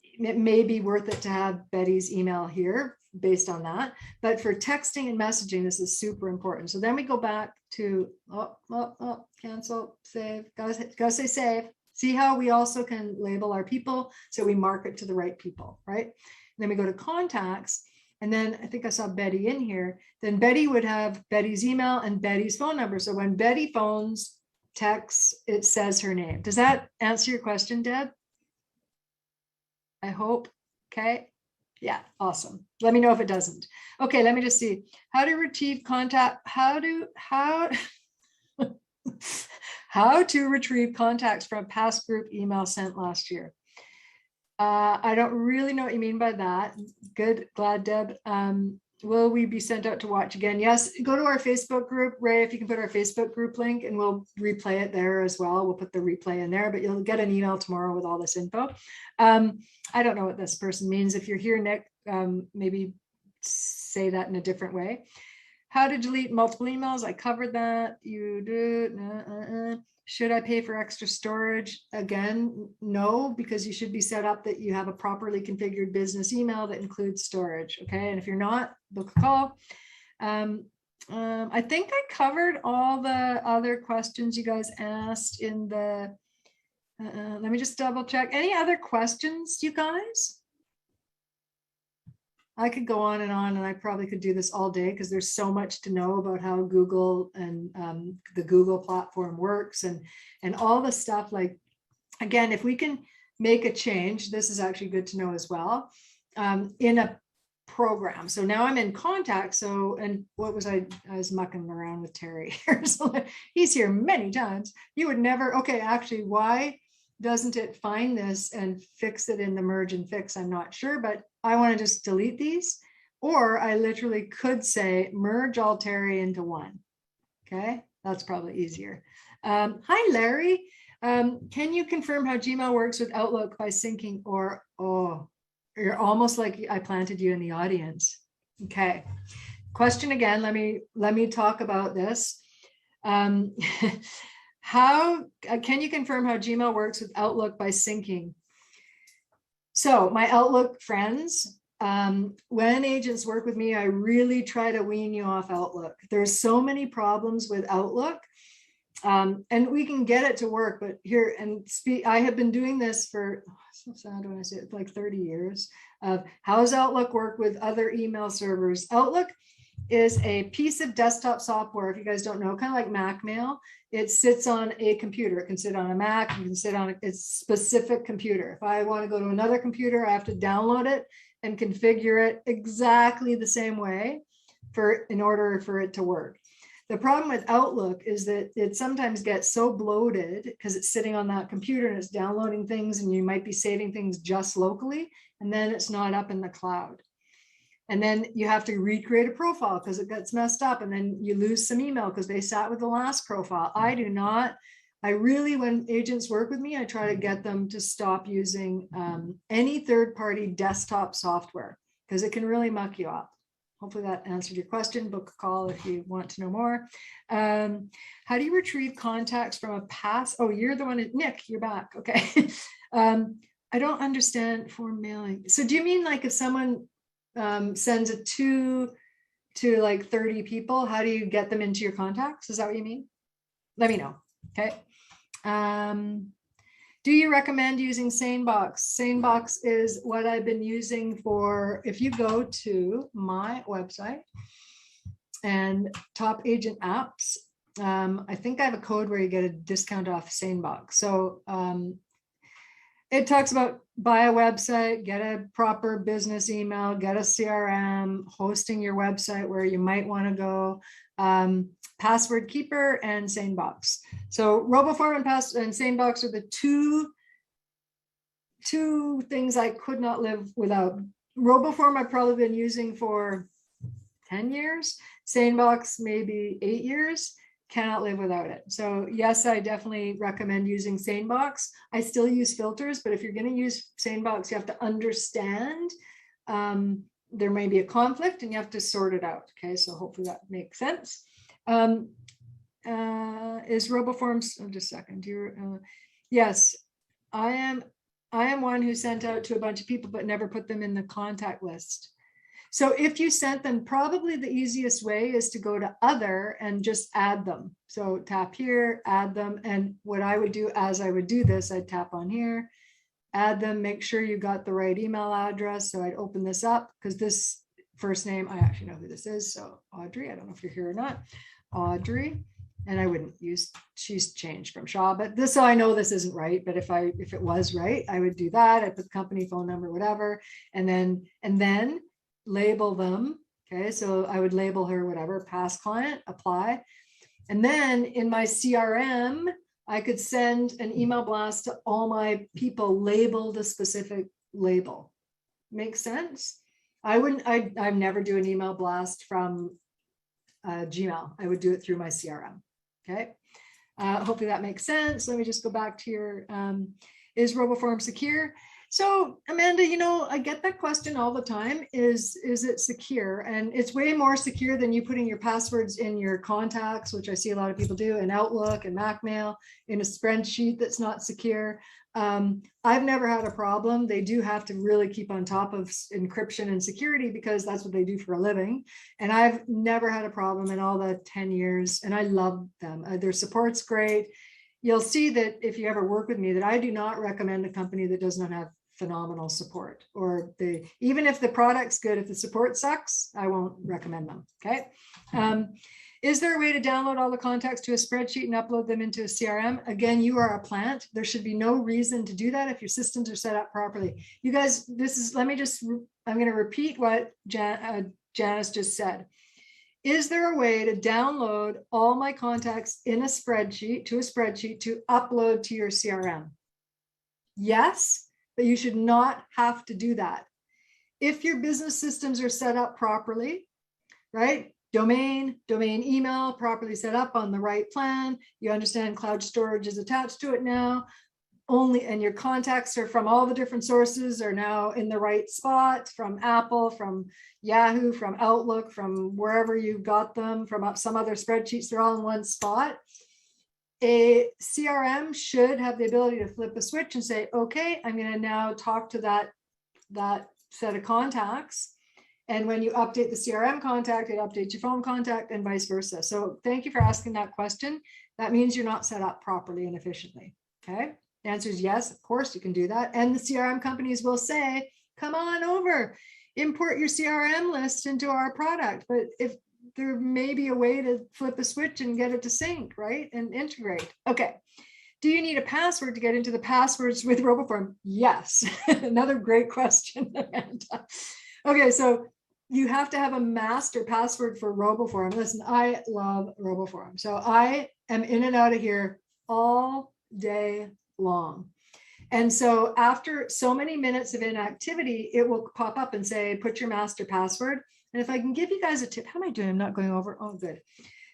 it may be worth it to have Betty's email here based on that. But for texting and messaging, this is super important. So then we go back to, cancel, save, gotta say save. See how we also can label our people so we mark it to the right people, right? And then we go to contacts. And then I think I saw Betty in here. Then Betty would have Betty's email and Betty's phone number. So when Betty phones, texts, it says her name. Does that answer your question, Deb? I hope. Okay. Yeah, awesome. Let me know if it doesn't. Okay, let me just see. How to retrieve contact, how to retrieve contacts from a past group email sent last year. I don't really know what you mean by that. Good, glad, Deb. Will we be sent out to watch again? Yes, go to our Facebook group, Ray, if you can put our Facebook group link, and we'll replay it there as well. We'll put the replay in there, but you'll get an email tomorrow with all this info. I don't know what this person means. If you're here, Nick, maybe say that in a different way. How to delete multiple emails. I covered that. You do. Should I pay for extra storage? Again, no, because you should be set up that you have a properly configured business email that includes storage. Okay. And if you're not, book a call. I think I covered all the other questions you guys asked in the, let me just double check. Any other questions, you guys? I could go on, and I probably could do this all day because there's so much to know about how Google and the Google platform works and all the stuff. Like, again, if we can make a change, this is actually good to know as well, in a program. So now I'm in contact. So, and what was I was mucking around with Terry here. So he's here many times. You would never, okay, actually, why doesn't it find this and fix it in the merge and fix? I'm not sure, but I want to just delete these, or I literally could say merge all Terry into one. Okay, that's probably easier. Hi, Larry. Can you confirm how Gmail works with Outlook by syncing? Or, oh, you're almost like I planted you in the audience. Okay, question again. Let me talk about this. How can you confirm how Gmail works with Outlook by syncing? So my Outlook friends, when agents work with me, I really try to wean you off Outlook. There's so many problems with Outlook, and we can get it to work, but here, and I have been doing this for, so sad when I say it, like 30 years of how does Outlook work with other email servers. Outlook is a piece of desktop software, if you guys don't know, kind of like Macmail. It sits on a computer. It can sit on a Mac, it can sit on a specific computer. If I want to go to another computer, I have to download it and configure it exactly the same way in order for it to work. The problem with Outlook is that it sometimes gets so bloated because it's sitting on that computer and it's downloading things, and you might be saving things just locally, and then it's not up in the cloud. And then you have to recreate a profile because it gets messed up, and then you lose some email because they sat with the last profile. I do not. I really, when agents work with me, I try to get them to stop using any third-party desktop software because it can really muck you up. Hopefully that answered your question. Book a call if you want to know more. How do you retrieve contacts from a past? Oh, you're the one, Nick, you're back. Okay. I don't understand form mailing. So do you mean like if someone sends it to like 30 people, how do you get them into your contacts? Is that what you mean? Let me know. Okay. Do you recommend using SaneBox? SaneBox is what I've been using for, if you go to my website and top agent apps, I think I have a code where you get a discount off SaneBox. So it talks about buy a website, get a proper business email, get a CRM, hosting your website where you might want to go, Password Keeper and SaneBox. So Roboform and SaneBox are the two two things I could not live without. Roboform I've probably been using for 10 years. SaneBox maybe 8 years. Cannot live without it. So yes, I definitely recommend using SaneBox. I still use filters, but if you're going to use SaneBox, you have to understand there may be a conflict and you have to sort it out. Okay, so hopefully that makes sense. Is Roboform, just a second, yes, I am one who sent out to a bunch of people but never put them in the contact list. So if you sent them, probably the easiest way is to go to other and just add them. So tap here, add them. And what I would do as I would do this, I'd tap on here, add them, make sure you got the right email address. So I'd open this up because this first name, I actually know who this is. So Audrey, I don't know if you're here or not, Audrey. And I wouldn't use, she's changed from Shaw, but this, so I know this isn't right. But if it was right, I would do that. I put the company phone number, whatever, and then label them. Okay, so I would label her whatever, past client, apply. And then in my CRM, I could send an email blast to all my people labeled a specific label. Makes sense? I'd never do an email blast from Gmail. I would do it through my CRM. Okay, hopefully that makes sense. Let me just go back to your, is Roboform secure? So Amanda, I get that question all the time. Is it secure? And it's way more secure than you putting your passwords in your contacts, which I see a lot of people do in Outlook and Macmail, in a spreadsheet that's not secure. I've never had a problem. They do have to really keep on top of encryption and security because that's what they do for a living. And I've never had a problem in all the 10 years, and I love them. Their support's great. You'll see that if you ever work with me, that I do not recommend a company that does not have phenomenal support, or even if the product's good, if the support sucks, I won't recommend them. Okay. Is there a way to download all the contacts to a spreadsheet and upload them into a CRM? Again, you are a plant. There should be no reason to do that if your systems are set up properly. You guys, I'm going to repeat what Janice just said. Is there a way to download all my contacts in a spreadsheet to upload to your CRM? Yes, but you should not have to do that. If your business systems are set up properly, right? Domain email properly set up on the right plan. You understand cloud storage is attached to it now. And your contacts are from all the different sources are now in the right spot, from Apple, from Yahoo, from Outlook, from wherever you got them, from some other spreadsheets, they're all in one spot. A CRM should have the ability to flip a switch and say, okay, I'm going to now talk to that set of contacts. And when you update the CRM contact, it updates your phone contact and vice versa. So thank you for asking that question. That means you're not set up properly and efficiently. Okay. The answer is yes, of course you can do that. And the CRM companies will say, come on over, import your CRM list into our product. But if there may be a way to flip a switch and get it to sync, right? And integrate. Okay. Do you need a password to get into the passwords with Roboform? Yes. Another great question, Amanda. Okay, so you have to have a master password for Roboform. Listen, I love Roboform. So I am in and out of here all day long. And so after so many minutes of inactivity, it will pop up and say, put your master password. And if I can give you guys a tip, how am I doing? I'm not going over. Oh, good.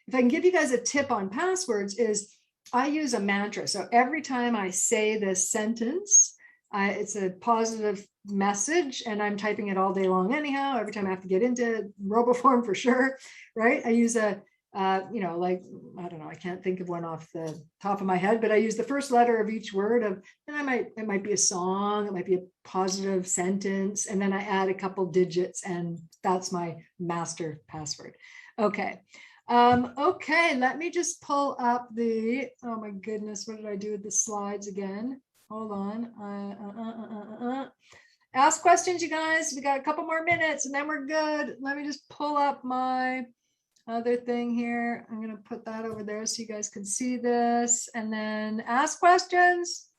If I can give you guys a tip on passwords is I use a mantra. So every time I say this sentence, it's a positive message and I'm typing it all day long anyhow. Every time I have to get into Roboform for sure, right? I use a, like, I don't know, I can't think of one off the top of my head, but I use the first letter of each word and it might be a song, it might be a positive sentence, and then I add a couple digits and that's my master password. Okay. Okay, let me just pull up oh my goodness, what did I do with the slides again? Hold on. Ask questions, you guys. We got a couple more minutes and then we're good. Let me just pull up my other thing here. I'm going to put that over there so you guys can see this and then ask questions.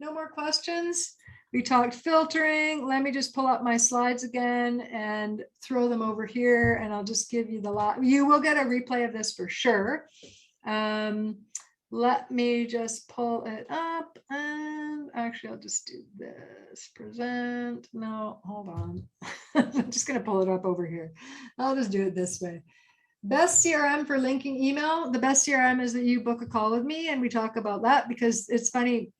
No more questions. We talked filtering. Let me just pull up my slides again and throw them over here and I'll just give you you will get a replay of this for sure. Let me just pull it up, and actually I'll just do this, present. No, hold on. I'm just going to pull it up over here. I'll just do it this way. Best CRM for linking email. The best CRM is that you book a call with me and we talk about that, because it's funny.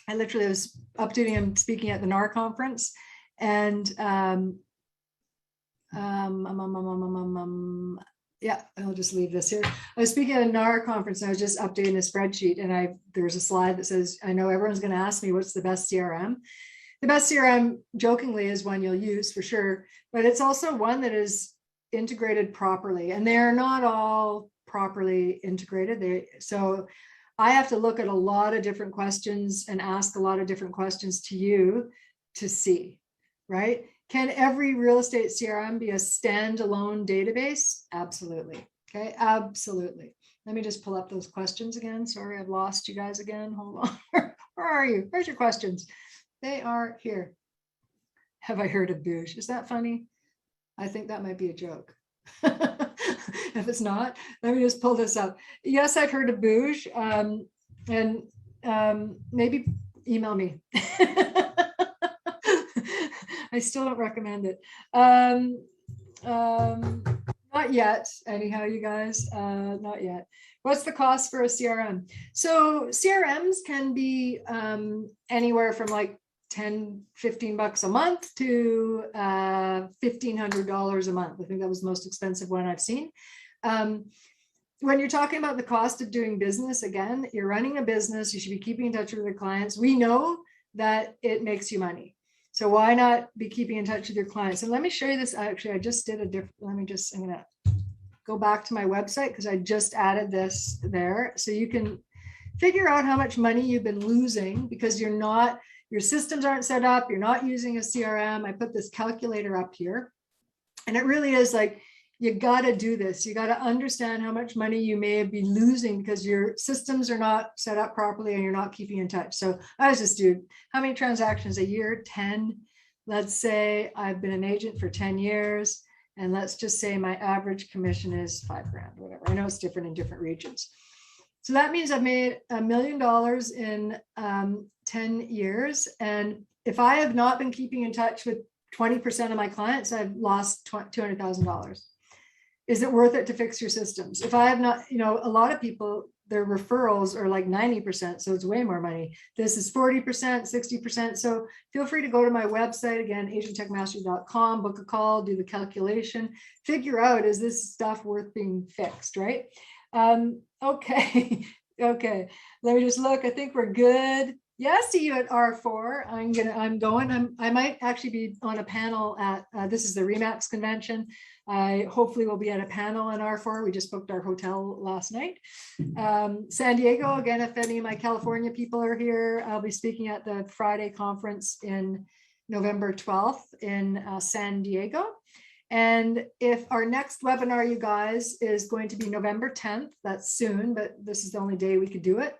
I literally was updating and speaking at the NAR conference, and yeah, I'll just leave this here. I was speaking at a NAR conference and I was just updating a spreadsheet, and there's a slide that says, I know everyone's going to ask me what's the best CRM. The best CRM, jokingly, is one you'll use for sure, but it's also one that is integrated properly, and they're not all properly integrated. So I have to look at a lot of different questions and ask a lot of different questions to you to see, right? Can every real estate CRM be a standalone database? Absolutely. Okay, absolutely. Let me just pull up those questions again. Sorry, I've lost you guys again. Hold on. Where are you? Where's your questions? They are here. Have I heard of Boosh? Is that funny? I think that might be a joke. If it's not, let me just pull this up. Yes, I've heard of Boosh, and maybe email me. I still don't recommend it. Not yet, anyhow, you guys, not yet. What's the cost for a CRM? So CRMs can be anywhere from like 10, 15 bucks a month to $1,500 a month. I think that was the most expensive one I've seen. When you're talking about the cost of doing business, again, you're running a business, you should be keeping in touch with your clients. We know that it makes you money. So why not be keeping in touch with your clients? And let me show you this. Actually, I just did a different, I'm gonna go back to my website because I just added this there. So you can figure out how much money you've been losing because your systems aren't set up, you're not using a CRM. I put this calculator up here, and it really is like, you got to do this. You got to understand how much money you may be losing because your systems are not set up properly and you're not keeping in touch. So I was just doing how many transactions a year? 10. Let's say I've been an agent for 10 years. And let's just say my average commission is $5,000, whatever. I know it's different in different regions. So that means I've made $1 million in 10 years. And if I have not been keeping in touch with 20% of my clients, I've lost $200,000. Is it worth it to fix your systems? If I have not, a lot of people, their referrals are like 90%, so it's way more money. This is 40%, 60%. So feel free to go to my website, again, agenttechmastery.com, book a call, do the calculation, figure out, is this stuff worth being fixed, right? Okay, okay. Let me just look. I think we're good. Yeah, see you at R4. I might actually be on a panel at, this is the RE/MAX convention. I hopefully will be at a panel in R4. We just booked our hotel last night. San Diego, again, if any of my California people are here, I'll be speaking at the Friday conference in November 12th in San Diego. And if our next webinar, you guys, is going to be November 10th, that's soon, but this is the only day we could do it.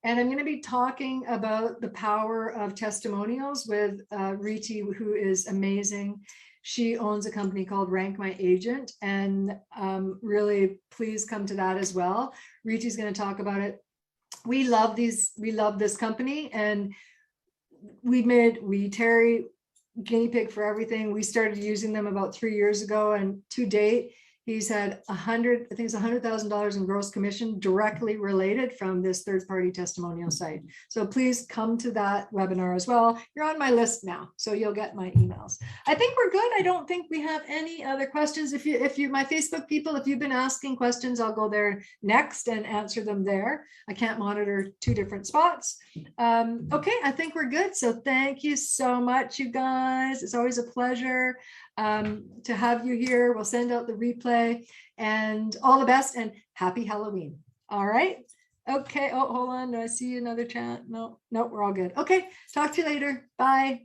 And I'm going to be talking about the power of testimonials with Riti, who is amazing. She owns a company called Rank My Agent, and really please come to that as well. Riti's going to talk about it. We love this company, and Terry guinea pig for everything. We started using them about 3 years ago, and to date, he's had $100,000 in gross commission directly related from this third-party testimonial site. So please come to that webinar as well. You're on my list now, so you'll get my emails. I think we're good. I don't think we have any other questions. If you, my Facebook people, if you've been asking questions, I'll go there next and answer them there. I can't monitor 2 different spots. Okay, I think we're good. So thank you so much, you guys. It's always a pleasure to have you here. We'll send out the replay, and all the best and happy Halloween. All right. Okay. Oh, hold on. Do I see another chat? No, we're all good. Okay. Talk to you later. Bye.